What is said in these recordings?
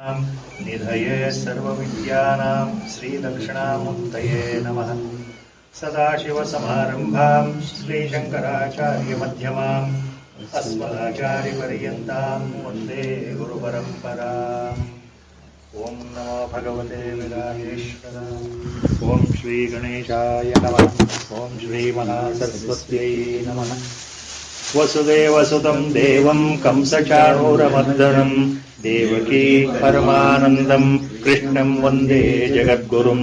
निधये सर्वविद्यानां श्रीदक्षिणामूर्तये नमः। सदाशिवसमारम्भां श्रीशङ्कराचार्यमध्यमाम् अस्मदाचार्यपर्यन्तां वन्दे गुरुपरम्पराम्। ॐ नमो भगवते विराजेश्वराय। ॐ श्रीगणेशाय नमः। ॐ श्रीमहासरस्वत्यै नमः। वसुदेवसुतं देवं कंसचाणूरमर्दनं देवकी परमानन्दं कृष्णं वन्दे जगद्गुरुं।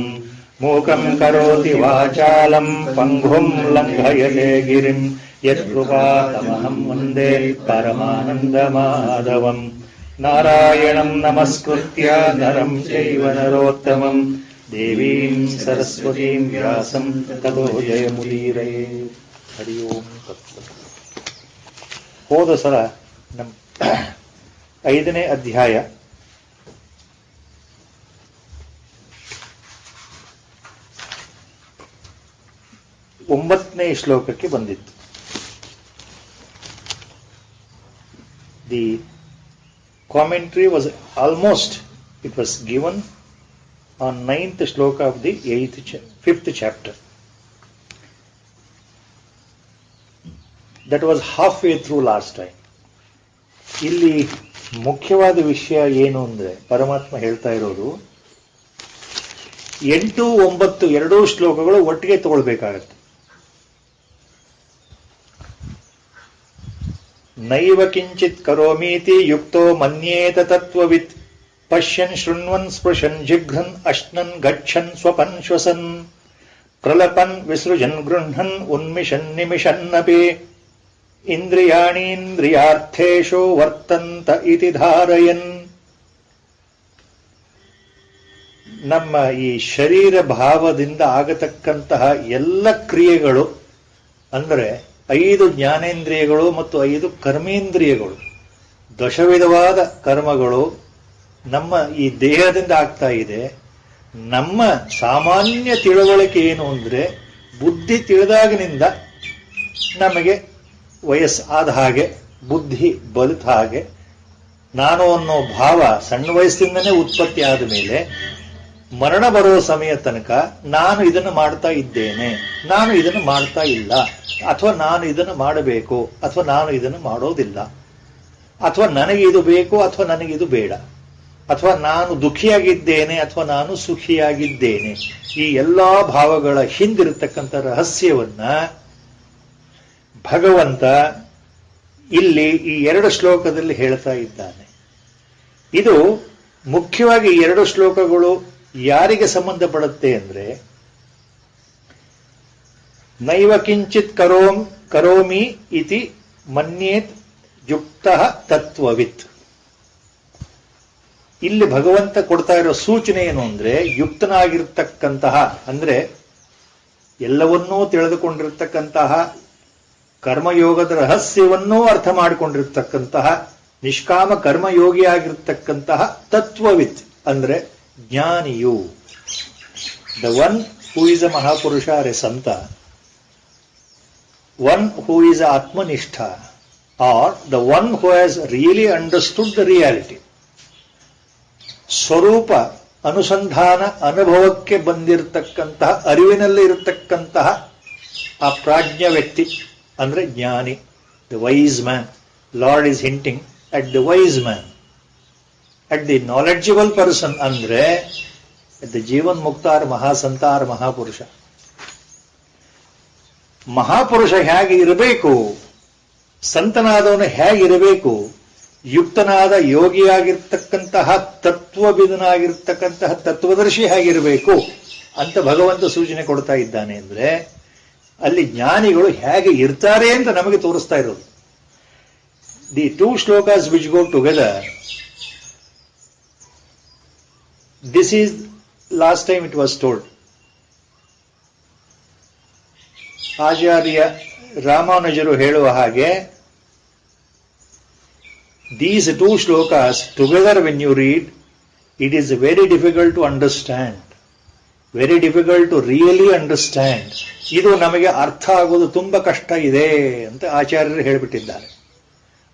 मूकं करोति वाचालं पङ्गुं लङ्घयते गिरिं यत्कृपातमहं वन्दे परमानन्दमाधवम्। नारायणं नमस्कृत्य नरं चैव नरोत्तमं देवीं सरस्वतीं व्यासं ततो जयमुदीरये। हरि ओಂ तत्सत्। ಹೋದ ಸಲ ನಮ್ಮ 5ನೇ ಅಧ್ಯಾಯ ಒಂಬತ್ತನೇ ಶ್ಲೋಕಕ್ಕೆ ಬಂದಿತ್ತು. The commentary was almost it was given on 9th ಶ್ಲೋಕ of the 5th chapter. That was halfway through last time. ಇಲ್ಲಿ ಮುಖ್ಯವಾದ ವಿಷಯ ಏನು ಅಂದ್ರೆ, ಪರಮಾತ್ಮ ಹೇಳ್ತಾ ಇರೋದು 8, 9 ಎರಡೂ ಶ್ಲೋಕಗಳು ಒಟ್ಟಿಗೆ ತಗೊಳ್ಬೇಕಾಗತ್ತೆ. ನೈವ ಕಿಂಚಿತ್ ಕರೋಮೀತಿ ಯುಕ್ತೋ ಮನ್ಯೇತ ತತ್ವವಿತ್ ಪಶ್ಯನ್ ಶೃಣ್ವನ್ ಸ್ಪೃಶನ್ ಜಿಘ್ರನ್ ಅಶ್ನನ್ ಗಚ್ಚನ್ ಸ್ವಪನ್ ಶ್ವಸನ್ ಪ್ರಲಪನ್ ವಿಸೃಜನ್ ಗೃಹ್ಣನ್ ಉನ್ಮಿಷನ್ ನಿಮಿಷನ್ನಪಿ ಇಂದ್ರಿಯಾಣೀಂದ್ರಿಯಾರ್ಥೇಶು ವರ್ತಂತ ಇತಿ ಧಾರಯನ್. ನಮ್ಮ ಈ ಶರೀರ ಭಾವದಿಂದ ಆಗತಕ್ಕಂತಹ ಎಲ್ಲ ಕ್ರಿಯೆಗಳು ಅಂದರೆ 5 ಜ್ಞಾನೇಂದ್ರಿಯಗಳು ಮತ್ತು 5 ಕರ್ಮೇಂದ್ರಿಯಗಳು, ದಶವಿಧವಾದ ಕರ್ಮಗಳು ನಮ್ಮ ಈ ದೇಹದಿಂದ ಆಗ್ತಾ ಇದೆ. ನಮ್ಮ ಸಾಮಾನ್ಯ ತಿಳುವಳಿಕೆ ಏನು ಅಂದ್ರೆ, ಬುದ್ಧಿ ತಿಳಿದಾಗಿನಿಂದ ನಮಗೆ ವಯಸ್ಸಾದ ಹಾಗೆ, ಬುದ್ಧಿ ಬಲಿತ ಹಾಗೆ, ನಾನು ಅನ್ನೋ ಭಾವ ಸಣ್ಣ ವಯಸ್ಸಿಂದನೇ ಉತ್ಪತ್ತಿ ಆದ ಮೇಲೆ ಮರಣ ಬರೋ ಸಮಯ ತನಕ ನಾನು ಇದನ್ನು ಮಾಡ್ತಾ ಇದ್ದೇನೆ, ನಾನು ಇದನ್ನು ಮಾಡ್ತಾ ಇಲ್ಲ, ಅಥವಾ ನಾನು ಇದನ್ನು ಮಾಡಬೇಕು, ಅಥವಾ ನಾನು ಇದನ್ನು ಮಾಡೋದಿಲ್ಲ, ಅಥವಾ ನನಗೆ ಇದು ಬೇಕು, ಅಥವಾ ನನಗೆ ಇದು ಬೇಡ, ಅಥವಾ ನಾನು ದುಃಖಿಯಾಗಿದ್ದೇನೆ, ಅಥವಾ ನಾನು ಸುಖಿಯಾಗಿದ್ದೇನೆ. ಈ ಎಲ್ಲಾ ಭಾವಗಳ ಹಿಂದಿರತಕ್ಕಂಥ ರಹಸ್ಯವನ್ನ ಭಗವಂತ ಇಲ್ಲಿ ಈ 2 ಶ್ಲೋಕದಲ್ಲಿ ಹೇಳ್ತಾ ಇದ್ದಾನೆ. ಇದು ಮುಖ್ಯವಾಗಿ 2 ಶ್ಲೋಕಗಳು ಯಾರಿಗೆ ಸಂಬಂಧಪಡುತ್ತೆ ಅಂದ್ರೆ, ನೈವ ಕಿಂಚಿತ್ ಕರೋಮಿ ಇತಿ ಮನ್ಯೇತ್ ಯುಕ್ತಃ ತತ್ವವಿತ್. ಇಲ್ಲಿ ಭಗವಂತ ಕೊಡ್ತಾ ಇರೋ ಸೂಚನೆ ಏನು ಅಂದ್ರೆ, ಯುಕ್ತನಾಗಿರ್ತಕ್ಕಂತಹ ಅಂದ್ರೆ ಎಲ್ಲವನ್ನೂ ತಿಳಿದುಕೊಂಡಿರ್ತಕ್ಕಂತಹ, ಕರ್ಮಯೋಗದ ರಹಸ್ಯವನ್ನೂ ಅರ್ಥ ಮಾಡಿಕೊಂಡಿರ್ತಕ್ಕಂತಹ, ನಿಷ್ಕಾಮ ಕರ್ಮಯೋಗಿಯಾಗಿರ್ತಕ್ಕಂತಹ ತತ್ವವಿತ್ ಅಂದ್ರೆ ಜ್ಞಾನಿಯು. The one who is a ಮಹಾಪುರುಷ ಆರ್ ಎ ಸಂತ, ಒನ್ ಹೂ ಇಸ್ ಅ ಆತ್ಮನಿಷ್ಠ, or the one who has really understood the reality. ಸ್ವರೂಪ ಅನುಸಂಧಾನ ಅನುಭವಕ್ಕೆ ಬಂದಿರತಕ್ಕಂತಹ, ಅರಿವಿನಲ್ಲಿ ಇರತಕ್ಕಂತಹ ಆ ಪ್ರಾಜ್ಞ ವ್ಯಕ್ತಿ ಅಂದ್ರೆ ಜ್ಞಾನಿ, the wise man. Lord is hinting at the wise man, at the knowledgeable person ಅಂದ್ರೆ ದ ಜೀವನ್ ಮುಕ್ತಾರ್ ಮಹಾಸಂತಾರ್ ಮಹಾಪುರುಷ. ಮಹಾಪುರುಷ ಹೇಗೆ ಇರಬೇಕು, ಸಂತನಾದವನು ಹೇಗಿರಬೇಕು, ಯುಕ್ತನಾದ ಯೋಗಿಯಾಗಿರ್ತಕ್ಕಂತಹ ತತ್ವವಿದನಾಗಿರ್ತಕ್ಕಂತಹ ತತ್ವದರ್ಶಿ ಹೇಗಿರಬೇಕು ಅಂತ ಭಗವಂತ ಸೂಚನೆ ಕೊಡ್ತಾ ಇದ್ದಾನೆ. ಅಂದ್ರೆ ಅಲ್ಲಿ ಜ್ಞಾನಿಗಳು ಹೇಗೆ ಇರ್ತಾರೆ ಅಂತ ನಮಗೆ ತೋರಿಸ್ತಾ ಇರೋದು. ದಿ 2 ಶ್ಲೋಕಾಸ್ which go together, this is last time it was told. Acharya ರಾಮಾನುಜರು ಹೇಳುವ ಹಾಗೆ, these 2 shlokas together when you read, it is very difficult to understand, very difficult to really understand. ಇದು ನಮಗೆ ಅರ್ಥ ಆಗೋದು ತುಂಬಾ ಕಷ್ಟ ಇದೆ ಅಂತ ಆಚಾರ್ಯರು ಹೇಳಿಬಿಟ್ಟಿದ್ದಾರೆ.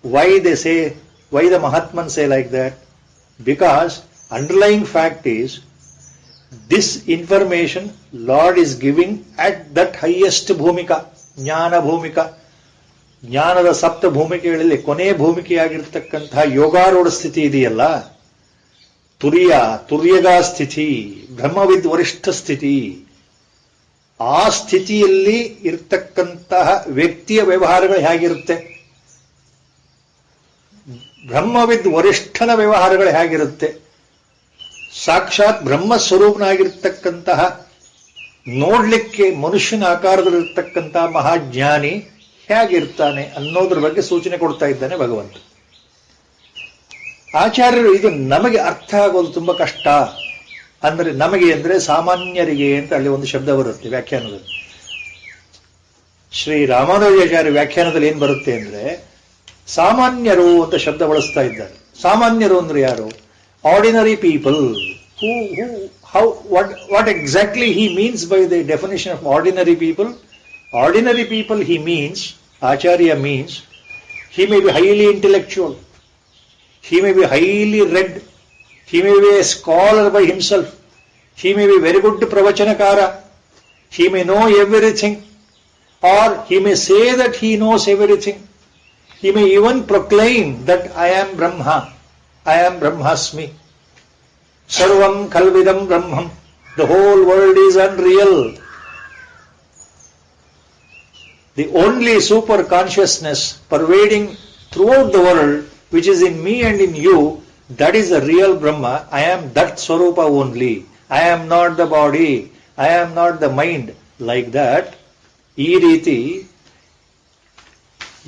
Why the Mahatman say like that? Because underlying fact is this information Lord is giving at that highest ಭೂಮಿಕಾ, ಜ್ಞಾನ ಭೂಮಿಕಾ. ಜ್ಞಾನದ ಸಪ್ತ ಭೂಮಿಕೆಗಳಲ್ಲಿ ಕೊನೆ ಭೂಮಿಕೆಯಾಗಿರ್ತಕ್ಕಂತಹ ಯೋಗಾರೂಢ ಸ್ಥಿತಿ ಇದೆಯಲ್ಲ, ತುರ್ಯಗಾ ಸ್ಥಿತಿ, ಬ್ರಹ್ಮವಿದ್ ವರಿಷ್ಠ ಸ್ಥಿತಿ. ಆ ಸ್ಥಿತಿಯಲ್ಲಿ ಇರ್ತಕ್ಕಂತಹ ವ್ಯಕ್ತಿಯ ವ್ಯವಹಾರಗಳು ಹೇಗಿರುತ್ತೆ, ಬ್ರಹ್ಮವಿದ್ ವರಿಷ್ಠನ ವ್ಯವಹಾರಗಳು ಹೇಗಿರುತ್ತೆ, ಸಾಕ್ಷಾತ್ ಬ್ರಹ್ಮಸ್ವರೂಪನಾಗಿರ್ತಕ್ಕಂತಹ ನೋಡ್ಲಿಕ್ಕೆ ಮನುಷ್ಯನ ಆಕಾರದಲ್ಲಿರ್ತಕ್ಕಂತಹ ಮಹಾಜ್ಞಾನಿ ಹೇಗಿರ್ತಾನೆ ಅನ್ನೋದ್ರ ಬಗ್ಗೆ ಸೂಚನೆ ಕೊಡ್ತಾ ಇದ್ದಾನೆ ಭಗವಂತ. ಆಚಾರ್ಯರು ಇದು ನಮಗೆ ಅರ್ಥ ಆಗೋದು ತುಂಬಾ ಕಷ್ಟ. ಅಂದ್ರೆ ನಮಗೆ ಅಂದ್ರೆ ಸಾಮಾನ್ಯರಿಗೆ ಅಂತ ಅಲ್ಲಿ ಒಂದು ಶಬ್ದ ಬರುತ್ತೆ ವ್ಯಾಖ್ಯಾನದಲ್ಲಿ. ಶ್ರೀ ರಾಮಾನುಜಾಚಾರ್ಯ ವ್ಯಾಖ್ಯಾನದಲ್ಲಿ ಏನ್ ಬರುತ್ತೆ ಅಂದ್ರೆ ಸಾಮಾನ್ಯರು ಅಂತ ಶಬ್ದ ಬಳಸ್ತಾ ಇದ್ದಾರೆ. ಸಾಮಾನ್ಯರು ಅಂದ್ರೆ ಯಾರು? Ordinary people. what exactly he means by the definition of ordinary people? Ordinary people he means, Acharya means, he may be highly intellectual, he may be highly read, he may be a scholar by himself, he may be very good pravachanakara, he may know everything, or he may say that he knows everything, he may even proclaim that I am Brahma, I am Brahmasmi, Sarvam Kalvidam Brahmam, the whole world is unreal. The only super consciousness pervading throughout the world, which is in me and in you, that is the real Brahma. I am that Swarupa only. I am not the body. I am not the mind. Like that, ಈ ರೀತಿ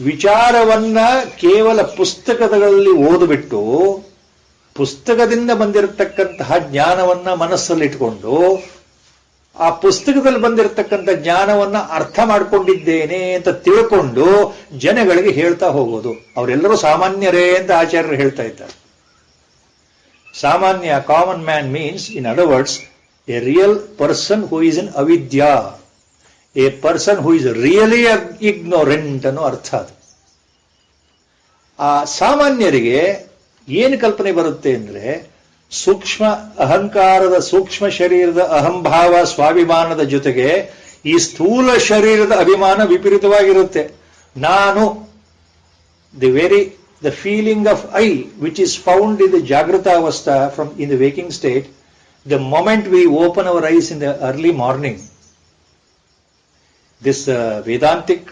ವಿಚಾರವನ್ನ ಕೇವಲ ಪುಸ್ತಕಗಳಲ್ಲಿ ಓದಿಬಿಟ್ಟು ಪುಸ್ತಕದಿಂದ ಬಂದಿರತಕ್ಕಂತಹ ಜ್ಞಾನವನ್ನ ಮನಸ್ಸಲ್ಲಿಟ್ಕೊಂಡು ಆ ಪುಸ್ತಕದಲ್ಲಿ ಬಂದಿರತಕ್ಕಂಥ ಜ್ಞಾನವನ್ನ ಅರ್ಥ ಮಾಡ್ಕೊಂಡಿದ್ದೇನೆ ಅಂತ ತಿಳ್ಕೊಂಡು ಜನಗಳಿಗೆ ಹೇಳ್ತಾ ಹೋಗೋದು. ಅವರೆಲ್ಲರೂ ಸಾಮಾನ್ಯರೇ ಅಂತ ಆಚಾರ್ಯರು ಹೇಳ್ತಾ ಇದ್ದಾರೆ. ಸಾಮಾನ್ಯ, common man means, in other words, a real person who is in ಅವಿದ್ಯಾ, a person who is really ignorant ಅನ್ನೋ ಅರ್ಥ ಅದು. ಆ ಸಾಮಾನ್ಯರಿಗೆ ಏನು ಕಲ್ಪನೆ ಬರುತ್ತೆ ಅಂದ್ರೆ ಸೂಕ್ಷ್ಮ ಅಹಂಕಾರದ, ಸೂಕ್ಷ್ಮ ಶರೀರದ ಅಹಂಭಾವ ಸ್ವಾಭಿಮಾನದ ಜೊತೆಗೆ ಈ ಸ್ಥೂಲ ಶರೀರದ ಅಭಿಮಾನ ವಿಪರೀತವಾಗಿರುತ್ತೆ. ನಾನು, the feeling of I, which is found in the Jagrata Avastha in the waking state, the moment we open our eyes in the early morning, this Vedantic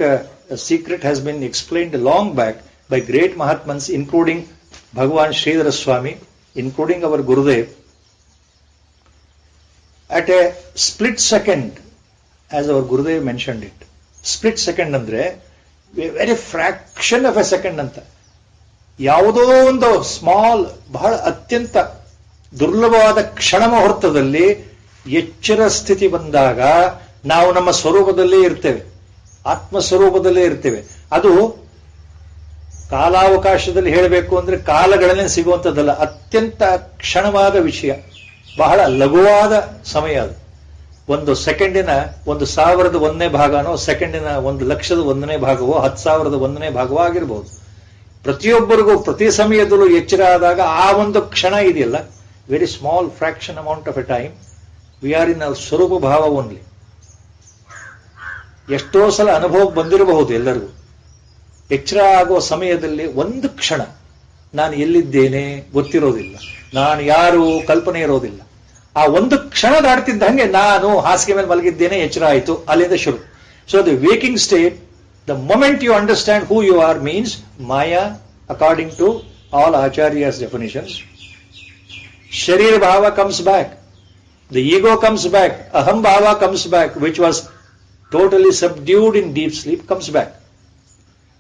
secret has been explained long back by great Mahatmans, including Bhagavan Sridhara Swami, including our Gurudev. At a split second, as our Gurudev mentioned it, split second andre very fraction of a second anta, ಯಾವುದೋ ಒಂದು small, ಬಹಳ ಅತ್ಯಂತ ದುರ್ಲಭವಾದ ಕ್ಷಣ ಮುಹೂರ್ತದಲ್ಲಿ ಎಚ್ಚರ ಸ್ಥಿತಿ ಬಂದಾಗ ನಾವು ನಮ್ಮ ಸ್ವರೂಪದಲ್ಲೇ ಇರ್ತೇವೆ, ಆತ್ಮ ಸ್ವರೂಪದಲ್ಲೇ ಇರ್ತೇವೆ. ಅದು ಕಾಲಾವಕಾಶದಲ್ಲಿ ಹೇಳಬೇಕು ಅಂದ್ರೆ ಕಾಲಗಳನ್ನೇ ಸಿಗುವಂಥದ್ದಲ್ಲ, ಅತ್ಯಂತ ಕ್ಷಣವಾದ ವಿಷಯ, ಬಹಳ ಲಘುವಾದ ಸಮಯ ಅದು. ಒಂದು ಸೆಕೆಂಡಿನ 1,000ನೇ ಭಾಗನೋ, ಸೆಕೆಂಡಿನ 1,00,000ನೇ ಭಾಗವೋ, 10,000ನೇ ಭಾಗವೋ ಆಗಿರ್ಬೋದು. ಪ್ರತಿಯೊಬ್ಬರಿಗೂ ಪ್ರತಿ ಸಮಯದಲ್ಲೂ ಎಚ್ಚರ ಆದಾಗ ಆ ಒಂದು ಕ್ಷಣ ಇದೆಯಲ್ಲ, very small fraction amount of A time we are in our ಸ್ವರೂಪ ಭಾವ ಓನ್ಲಿ. ಎಷ್ಟೋ ಸಲ ಅನುಭವಕ್ಕೆ ಬಂದಿರಬಹುದು ಎಲ್ಲರಿಗೂ. ಎಚ್ಚರ ಆಗುವ ಸಮಯದಲ್ಲಿ ಒಂದು ಕ್ಷಣ ನಾನು ಎಲ್ಲಿದ್ದೇನೆ ಗೊತ್ತಿರೋದಿಲ್ಲ, ನಾನು ಯಾರು ಕಲ್ಪನೆ ಇರೋದಿಲ್ಲ. ಆ ಒಂದು ಕ್ಷಣ ದಾಡ್ತಿದ್ದಂಗೆ ನಾನು ಹಾಸಿಗೆ ಮೇಲೆ ಮಲಗಿದ್ದೇನೆ, ಎಚ್ಚರ ಆಯಿತು, ಅಲ್ಲಿಂದ ಶುರು. So the waking state, the moment you understand who you are, means Maya, according to all Acharyas' definitions. Sharira Bhava comes back, the ego comes back, Aham Bhava comes back, which was totally subdued in deep sleep, comes back.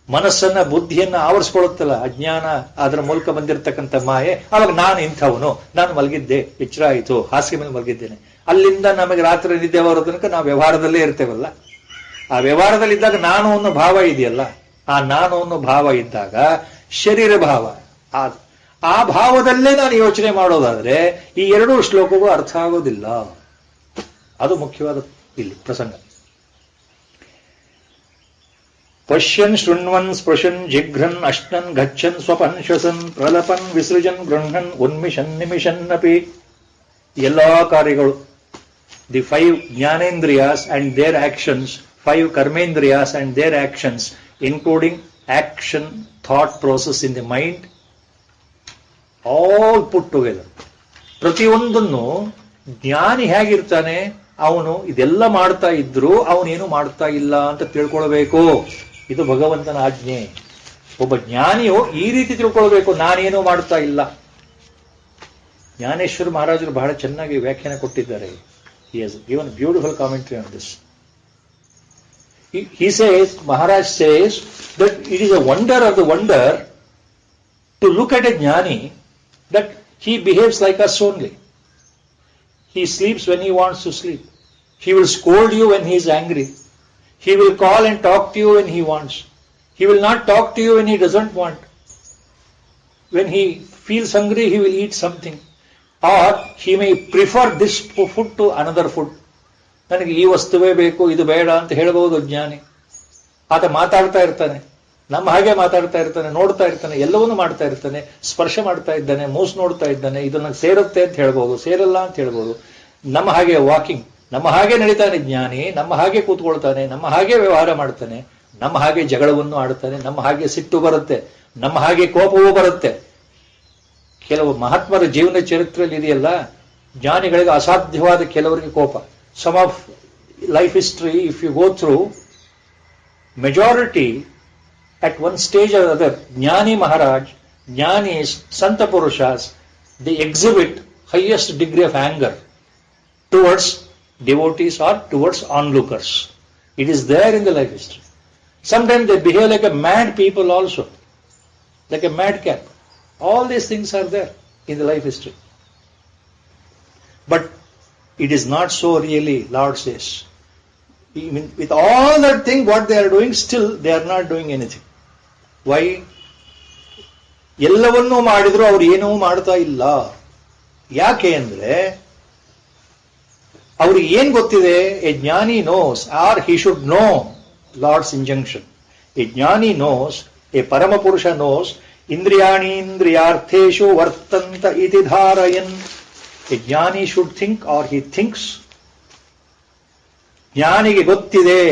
ಮನಸ್ಸನ್ನ, ಬುದ್ಧಿಯನ್ನ ಆವರಿಸ್ಕೊಳ್ಳುತ್ತಲ್ಲ ಅಜ್ಞಾನ, ಅದರ ಮೂಲಕ ಬಂದಿರತಕ್ಕಂಥ ಮಾಯೆ, ಅವಾಗ ನಾನು ಇಂಥವನು, ನಾನು ಮಲಗಿದ್ದೆ, ಎಚ್ಚರ ಆಯಿತು, ಹಾಸಿಗೆ ಮೇಲೆ ಮಲಗಿದ್ದೇನೆ. ಅಲ್ಲಿಂದ ನಮಗೆ ರಾತ್ರಿ ನಿದ್ದೆ ಬರೋ ತನಕ ನಾವು ವ್ಯವಹಾರದಲ್ಲೇ ಇರ್ತೇವಲ್ಲ. ಆ ವ್ಯವಹಾರದಲ್ಲಿದ್ದಾಗ ನಾನು ಅನ್ನೋ ಭಾವ ಇದೆಯಲ್ಲ, ಆ ನಾನು ಅನ್ನೋ ಭಾವ ಇದ್ದಾಗ ಶರೀರ ಭಾವ, ಆ ಭಾವದಲ್ಲೇ ನಾನು ಯೋಚನೆ ಮಾಡೋದಾದ್ರೆ ಈ ಎರಡೂ ಶ್ಲೋಕಗಳು ಅರ್ಥ ಆಗೋದಿಲ್ಲ. ಅದು ಮುಖ್ಯವಾದ ಇಲ್ಲಿ ಪ್ರಸಂಗ. Pashyan Shrunvan Sprashan Jigran Ashnan Gachan Swapan Shasan Pralapan Visrajan Grunhan Unmishan Nimishan Napi Yella Karigal. The 5 Jnanendriyas and their actions, 5 Karmendriyas and their actions, including action, thought process in the mind, all put together. ಪ್ರತಿಯೊಂದನ್ನು ಜ್ಞಾನಿ ಹೇಗಿರ್ತಾನೆ, ಅವನು ಇದೆಲ್ಲ ಮಾಡ್ತಾ ಇದ್ರು ಅವನೇನು ಮಾಡ್ತಾ ಇಲ್ಲ ಅಂತ ತಿಳ್ಕೊಳ್ಬೇಕು. ಇದು ಭಗವಂತನ ಆಜ್ಞೆ. ಒಬ್ಬ ಜ್ಞಾನಿಯು ಈ ರೀತಿ ತಿಳ್ಕೊಳ್ಬೇಕು, ನಾನೇನು ಮಾಡ್ತಾ ಇಲ್ಲ. ಜ್ಞಾನೇಶ್ವರ ಮಹಾರಾಜರು ಬಹಳ ಚೆನ್ನಾಗಿ ವ್ಯಾಖ್ಯಾನ ಕೊಟ್ಟಿದ್ದಾರೆ. He has given beautiful commentary on this. He says, Maharaj says that it is a wonder of the wonder to look at a jnani that he behaves like us only. He sleeps when he wants to sleep. He will scold you when he is angry. He will call and talk to you when he wants. He will not talk to you when he doesn't want. When he feels hungry, he will eat something. Or he may prefer this food to another food. ನನಗೆ ಈ ವಸ್ತುವೇ ಬೇಕು, ಇದು ಬೇಡ ಅಂತ ಹೇಳಬಹುದು ಜ್ಞಾನಿ. ಆತ ಮಾತಾಡ್ತಾ ಇರ್ತಾನೆ, ನಮ್ಮ ಹಾಗೆ ಮಾತಾಡ್ತಾ ಇರ್ತಾನೆ, ನೋಡ್ತಾ ಇರ್ತಾನೆ, ಎಲ್ಲವನ್ನೂ ಮಾಡ್ತಾ ಇರ್ತಾನೆ, ಸ್ಪರ್ಶ ಮಾಡ್ತಾ ಇದ್ದಾನೆ, ಮೂಸ್ ನೋಡ್ತಾ ಇದ್ದಾನೆ, ಇದು ನನಗೆ ಸೇರುತ್ತೆ ಅಂತ ಹೇಳ್ಬೋದು, ಸೇರಲ್ಲ ಅಂತ ಹೇಳ್ಬೋದು. ನಮ್ಮ ಹಾಗೆ ವಾಕಿಂಗ್, ನಮ್ಮ ಹಾಗೆ ನಡೀತಾನೆ ಜ್ಞಾನಿ, ನಮ್ಮ ಹಾಗೆ ಕೂತ್ಕೊಳ್ತಾನೆ, ನಮ್ಮ ಹಾಗೆ ವ್ಯವಹಾರ ಮಾಡ್ತಾನೆ, ನಮ್ಮ ಹಾಗೆ ಜಗಳವನ್ನು ಆಡ್ತಾನೆ, ನಮ್ಮ ಹಾಗೆ ಸಿಟ್ಟು ಬರುತ್ತೆ, ನಮ್ಮ ಹಾಗೆ ಕೋಪವೂ ಬರುತ್ತೆ. ಕೆಲವು ಮಹಾತ್ಮರ ಜೀವನ ಚರಿತ್ರೆಯಲ್ಲಿ ಇದೆಯಲ್ಲ, ಜ್ಞಾನಿಗಳಿಗೆ ಅಸಾಧ್ಯವಾದ ಕೆಲವರಿಗೆ ಕೋಪ. Some of life history, if you go through, majority at one stage or other, Jnani Maharaj, Jnanis, Santa Purushas, they exhibit highest degree of anger towards devotees or towards onlookers. It is there in the life history. Sometimes they behave like a mad people also, like a madcap. All these things are there in the life history. But it is not so really, Lord says. Even with all that thing, what they are doing, still they are not doing anything. Why? ಎಲ್ಲವನ್ನೂ ಮಾಡಿದ್ರು ಅವ್ರು ಏನೂ ಮಾಡ್ತಾ ಇಲ್ಲ. ಯಾಕೆ ಅಂದ್ರೆ ಅವ್ರಿಗೆ ಏನ್ ಗೊತ್ತಿದೆ? ಎ ಜ್ಞಾನಿ knows, or he should know Lord's injunction. A ಜ್ಞಾನಿ ನೋಸ್, ಎ ಪರಮ ಪುರುಷ ನೋಸ್, ಇಂದ್ರಿಯಾಣೀಂದ್ರಿಯಾರ್ಥೇಶು ವರ್ತಂತ ಇತಿ ಧಾರಯನ್. A jnani should think, or he thinks. ಜ್ಞಾನಿಗೆ ಗೊತ್ತಿದೆ,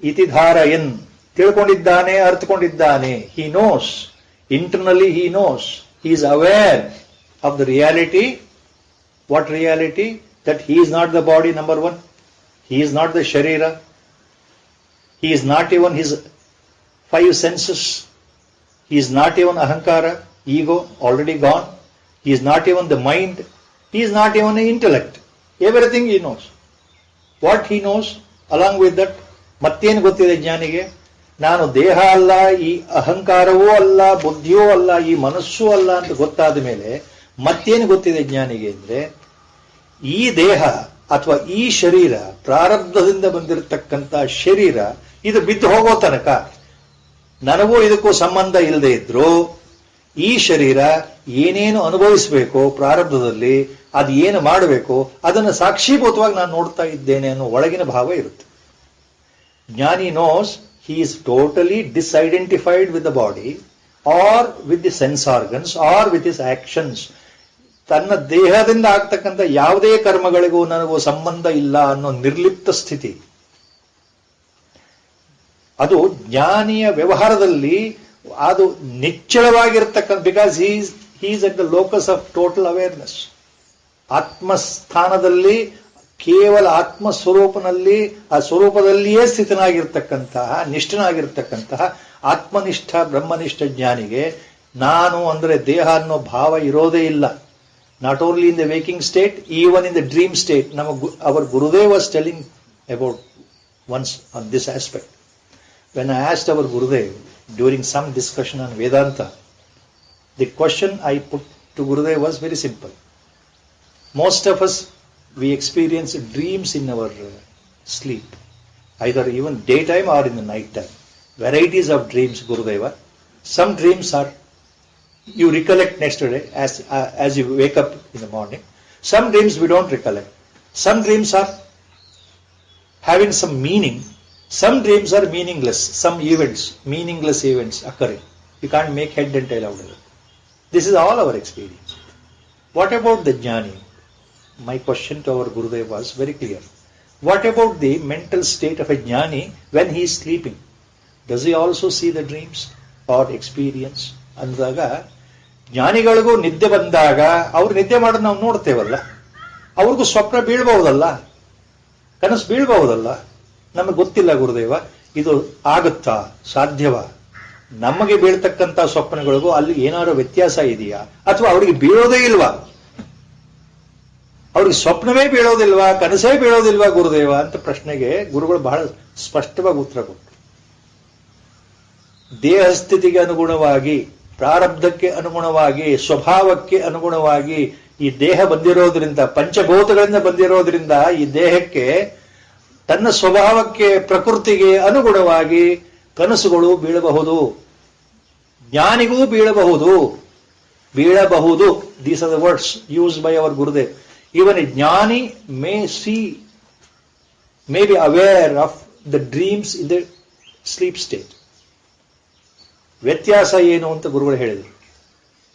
ಇತಿ ಧಾರಯನ್, ತಿಳ್ಕೊಂಡಿದ್ದಾನೆ, ಅರ್ಥಕೊಂಡಿದ್ದಾನೆ. He knows. Internally he knows. He is aware of the reality. What reality? That he is not the body, number one. He is not the sharira. He is not even his 5 senses. He is not even ahankara, ego, already gone. He is not even the mind. He is not even an intellect. Everything he knows. What he knows, along with that, ಮತ್ತೇನು ಗೊತ್ತಿದೆ ಜ್ಞಾನಿಗೆ? ನಾನು ದೇಹ ಅಲ್ಲ, ಈ ಅಹಂಕಾರವೂ ಅಲ್ಲ, ಬುದ್ಧಿಯೂ ಅಲ್ಲ, ಈ ಮನಸ್ಸೂ ಅಲ್ಲ ಅಂತ ಗೊತ್ತಾದ ಮೇಲೆ ಮತ್ತೇನು ಗೊತ್ತಿದೆ ಜ್ಞಾನಿಗೆ ಅಂದ್ರೆ, ಈ ದೇಹ ಅಥವಾ ಈ ಶರೀರ, ಪ್ರಾರಬ್ಧದಿಂದ ಬಂದಿರತಕ್ಕಂಥ ಶರೀರ, ಇದು ಬಿದ್ದು ಹೋಗೋ ತನಕ ನನಗೂ ಇದಕ್ಕೂ ಸಂಬಂಧ ಇಲ್ಲದೆ ಇದ್ರು ಈ ಶರೀರ ಏನೇನು ಅನುಭವಿಸಬೇಕು ಪ್ರಾರಬ್ಧದಲ್ಲಿ, ಅದು ಏನು ಮಾಡಬೇಕು ಅದನ್ನು ಸಾಕ್ಷೀಭೂತವಾಗಿ ನಾನು ನೋಡ್ತಾ ಇದ್ದೇನೆ ಅನ್ನೋ ಒಳಗಿನ ಭಾವ ಇರುತ್ತೆ. ಜ್ಞಾನಿ nose he is totally disidentified with the body or with the sense organs or with his actions. ತನ್ನ ದೇಹದಿಂದ ಆಗ್ತಕ್ಕಂಥ ಯಾವುದೇ ಕರ್ಮಗಳಿಗೂ ನನಗೂ ಸಂಬಂಧ ಇಲ್ಲ ಅನ್ನೋ ನಿರ್ಲಿಪ್ತ ಸ್ಥಿತಿ. ಅದು ಜ್ಞಾನಿಯ ವ್ಯವಹಾರದಲ್ಲಿ ಅದು ನಿಚ್ಚಳವಾಗಿರ್ತಕ್ಕಂಥ, because he is at the locus of total awareness. ಆತ್ಮಸ್ಥಾನದಲ್ಲಿ, ಕೇವಲ ಆತ್ಮ ಸ್ವರೂಪನಲ್ಲಿ, ಆ ಸ್ವರೂಪದಲ್ಲಿಯೇ ಸ್ಥಿತನಾಗಿರ್ತಕ್ಕಂತಹ, ನಿಷ್ಠನಾಗಿರ್ತಕ್ಕಂತಹ ಆತ್ಮನಿಷ್ಠ ಬ್ರಹ್ಮನಿಷ್ಠ ಜ್ಞಾನಿಗೆ ನಾನು ಅಂದ್ರೆ ದೇಹ ಅನ್ನೋ ಭಾವ ಇರೋದೇ ಇಲ್ಲ. Not only in the waking state, even in the dream state. Our Gurudev was telling about once on this aspect. When I asked our Gurudev during some discussion on Vedanta, the question I put to Gurudev was very simple. Most of us, we experience dreams in our sleep, either even daytime or in the night time. Varieties of dreams, Gurudeva. Some dreams are, you recollect next day as you wake up in the morning. Some dreams we don't recollect. Some dreams are having some meaning, Some dreams are meaningless, some events, meaningless events occurring. You can't make head and tail out of it. This is all our experience. What about the jnani? My question to our Gurudev was very clear. What about the mental state of a jnani when he is sleeping? Does he also see the dreams or experience? ಅಂದಾಗ ಜ್ಞಾನಿಗಳಿಗೂ ನಿದ್ದೆ ಬಂದಾಗ ಅವ್ರು ನಿದ್ದೆ ಮಾಡೋದು ನಾವು ನೋಡ್ತೇವಲ್ಲ, ಅವ್ರಿಗೂ ಸ್ವಪ್ನ ಬೀಳ್ಬಹುದಲ್ಲ, ಕನಸು ಬೀಳ್ಬಹುದಲ್ಲ. ನಮಗೆ ಗೊತ್ತಿಲ್ಲ ಗುರುದೇವ, ಇದು ಆಗುತ್ತಾ, ಸಾಧ್ಯವಾ? ನಮಗೆ ಬೀಳ್ತಕ್ಕಂಥ ಸ್ವಪ್ನಗಳಿಗೂ ಅಲ್ಲಿ ಏನಾದ್ರು ವ್ಯತ್ಯಾಸ ಇದೆಯಾ, ಅಥವಾ ಅವರಿಗೆ ಬೀಳೋದೇ ಇಲ್ವಾ? ಅವ್ರಿಗೆ ಸ್ವಪ್ನವೇ ಬೀಳೋದಿಲ್ವಾ, ಕನಸೇ ಬೀಳೋದಿಲ್ವಾ ಗುರುದೇವ ಅಂತ ಪ್ರಶ್ನೆಗೆ ಗುರುಗಳು ಬಹಳ ಸ್ಪಷ್ಟವಾಗಿ ಉತ್ತರ ಕೊಟ್ಟರು. ದೇಹಸ್ಥಿತಿಗೆ ಅನುಗುಣವಾಗಿ, ಪ್ರಾರಬ್ಧಕ್ಕೆ ಅನುಗುಣವಾಗಿ, ಸ್ವಭಾವಕ್ಕೆ ಅನುಗುಣವಾಗಿ ಈ ದೇಹ ಬಂದಿರೋದ್ರಿಂದ, ಪಂಚಭೂತಗಳಿಂದ ಬಂದಿರೋದ್ರಿಂದ ಈ ದೇಹಕ್ಕೆ ತನ್ನ ಸ್ವಭಾವಕ್ಕೆ, ಪ್ರಕೃತಿಗೆ ಅನುಗುಣವಾಗಿ ಕನಸುಗಳು ಬೀಳಬಹುದು, ಜ್ಞಾನಿಗೂ ಬೀಳಬಹುದು. ಬೀಳಬಹುದು, these are the words used by our Gurudev. Even a jnani may be aware of the dreams in the sleep state. ವ್ಯತ್ಯಾಸ ಏನು ಅಂತ ಗುರುಗಳು ಹೇಳಿದರು.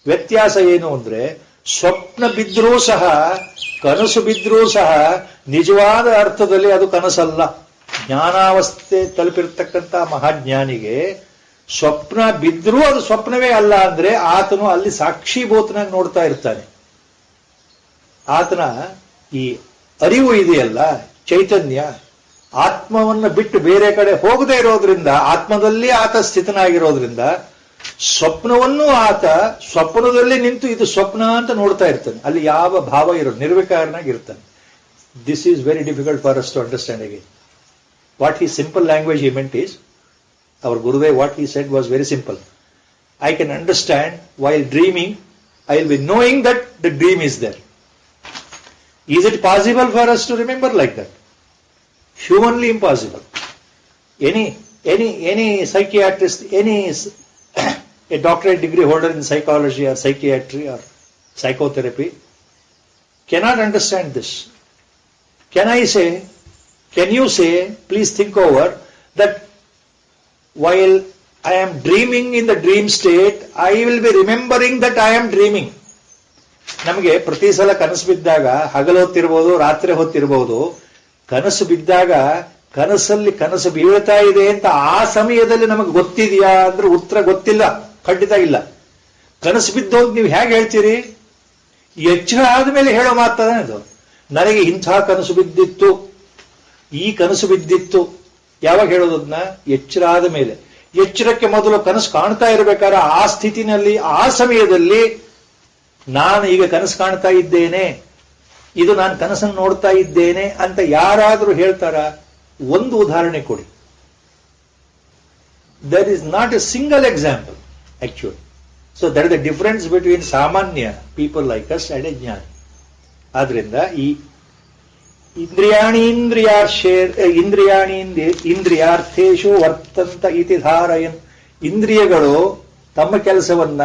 ವ್ಯತ್ಯಾಸ ಏನು ಅಂದ್ರೆ, ಸ್ವಪ್ನ ಬಿದ್ದರೂ ಸಹ, ಕನಸು ಬಿದ್ದರೂ ಸಹ ನಿಜವಾದ ಅರ್ಥದಲ್ಲಿ ಅದು ಕನಸಲ್ಲ. ಜ್ಞಾನಾವಸ್ಥೆ ತಲುಪಿರ್ತಕ್ಕಂಥ ಮಹಾಜ್ಞಾನಿಗೆ ಸ್ವಪ್ನ ಬಿದ್ದರೂ ಅದು ಸ್ವಪ್ನವೇ ಅಲ್ಲ ಅಂದ್ರೆ ಆತನು ಅಲ್ಲಿ ಸಾಕ್ಷೀಭೂತನಾಗಿ ನೋಡ್ತಾ ಇರ್ತಾನೆ. ಆತನ ಈ ಅರಿವು ಇದೆಯಲ್ಲ, ಚೈತನ್ಯ, ಆತ್ಮವನ್ನು ಬಿಟ್ಟು ಬೇರೆ ಕಡೆ ಹೋಗದೇ ಇರೋದ್ರಿಂದ, ಆತ್ಮದಲ್ಲಿ ಆತ ಸ್ಥಿತನಾಗಿರೋದ್ರಿಂದ ಸ್ವಪ್ನವನ್ನು ಆತ ಸ್ವಪ್ನದಲ್ಲಿ ನಿಂತು ಇದು ಸ್ವಪ್ನ ಅಂತ ನೋಡ್ತಾ ಇರ್ತಾನೆ. ಅಲ್ಲಿ ಯಾವ ಭಾವ ಇರೋದು, ನಿರ್ವಿಕಾರನಾಗಿರ್ತಾನೆ. This is very difficult for us to understand again. What he simple language he meant is, our Gurudev, what he said was very simple. I can understand while dreaming, I will be knowing that the dream is there. Is it possible for us to remember like that? Humanly impossible. Any psychiatrist, a doctorate degree holder in psychology or psychiatry or psychotherapy cannot understand this. Can you say, please think over that while I am dreaming in the dream state, I will be remembering that I am dreaming. ನಮಗೆ ಪ್ರತಿ ಸಲ ಕನಸು ಬಿದ್ದಾಗ, ಹಗಲು ಹೊತ್ತಿರ್ಬೋದು, ರಾತ್ರಿ ಹೊತ್ತಿರ್ಬೋದು, ಕನಸು ಬಿದ್ದಾಗ ಕನಸಲ್ಲಿ ಕನಸು ಬೀಳ್ತಾ ಇದೆ ಅಂತ ಆ ಸಮಯದಲ್ಲಿ ನಮಗೆ ಗೊತ್ತಿದೆಯಾ ಅಂದ್ರೆ ಉತ್ತರ ಗೊತ್ತಿಲ್ಲ, ಖಂಡಿತ ಇಲ್ಲ. ಕನಸು ಬಿದ್ದೋಗ್ ನೀವು ಹೇಗೆ ಹೇಳ್ತೀರಿ? ಎಚ್ಚರ ಆದ್ಮೇಲೆ ಹೇಳೋ ಮಾತಾನೆ ಅದು. ನನಗೆ ಇಂಥ ಕನಸು ಬಿದ್ದಿತ್ತು, ಈ ಕನಸು ಬಿದ್ದಿತ್ತು. ಯಾವಾಗ ಹೇಳೋದನ್ನ? ಎಚ್ಚರ ಆದ ಮೇಲೆ. ಎಚ್ಚರಕ್ಕೆ ಮೊದಲು ಕನಸು ಕಾಣ್ತಾ ಇರಬೇಕಾದ್ರೆ ಆ ಸ್ಥಿತಿನಲ್ಲಿ, ಆ ಸಮಯದಲ್ಲಿ ನಾನು ಈಗ ಕನಸು ಕಾಣ್ತಾ ಇದ್ದೇನೆ, ಇದು ನಾನು ಕನಸನ್ನು ನೋಡ್ತಾ ಇದ್ದೇನೆ ಅಂತ ಯಾರಾದರೂ ಹೇಳ್ತಾರ? ಒಂದು ಉದಾಹರಣೆ ಕೊಡಿ. There is not a single example actually. So there is the difference between ಸಾಮಾನ್ಯ people like us and a ಜ್ಞಾನಿ. ಆದ್ರಿಂದ ಈ ಇಂದ್ರಿಯಾರ್ಥೇಶು ವರ್ತಂತ ಇತಿ ಧಾರಯನ್. ಇಂದ್ರಿಯಗಳು ತಮ್ಮ ಕೆಲಸವನ್ನ,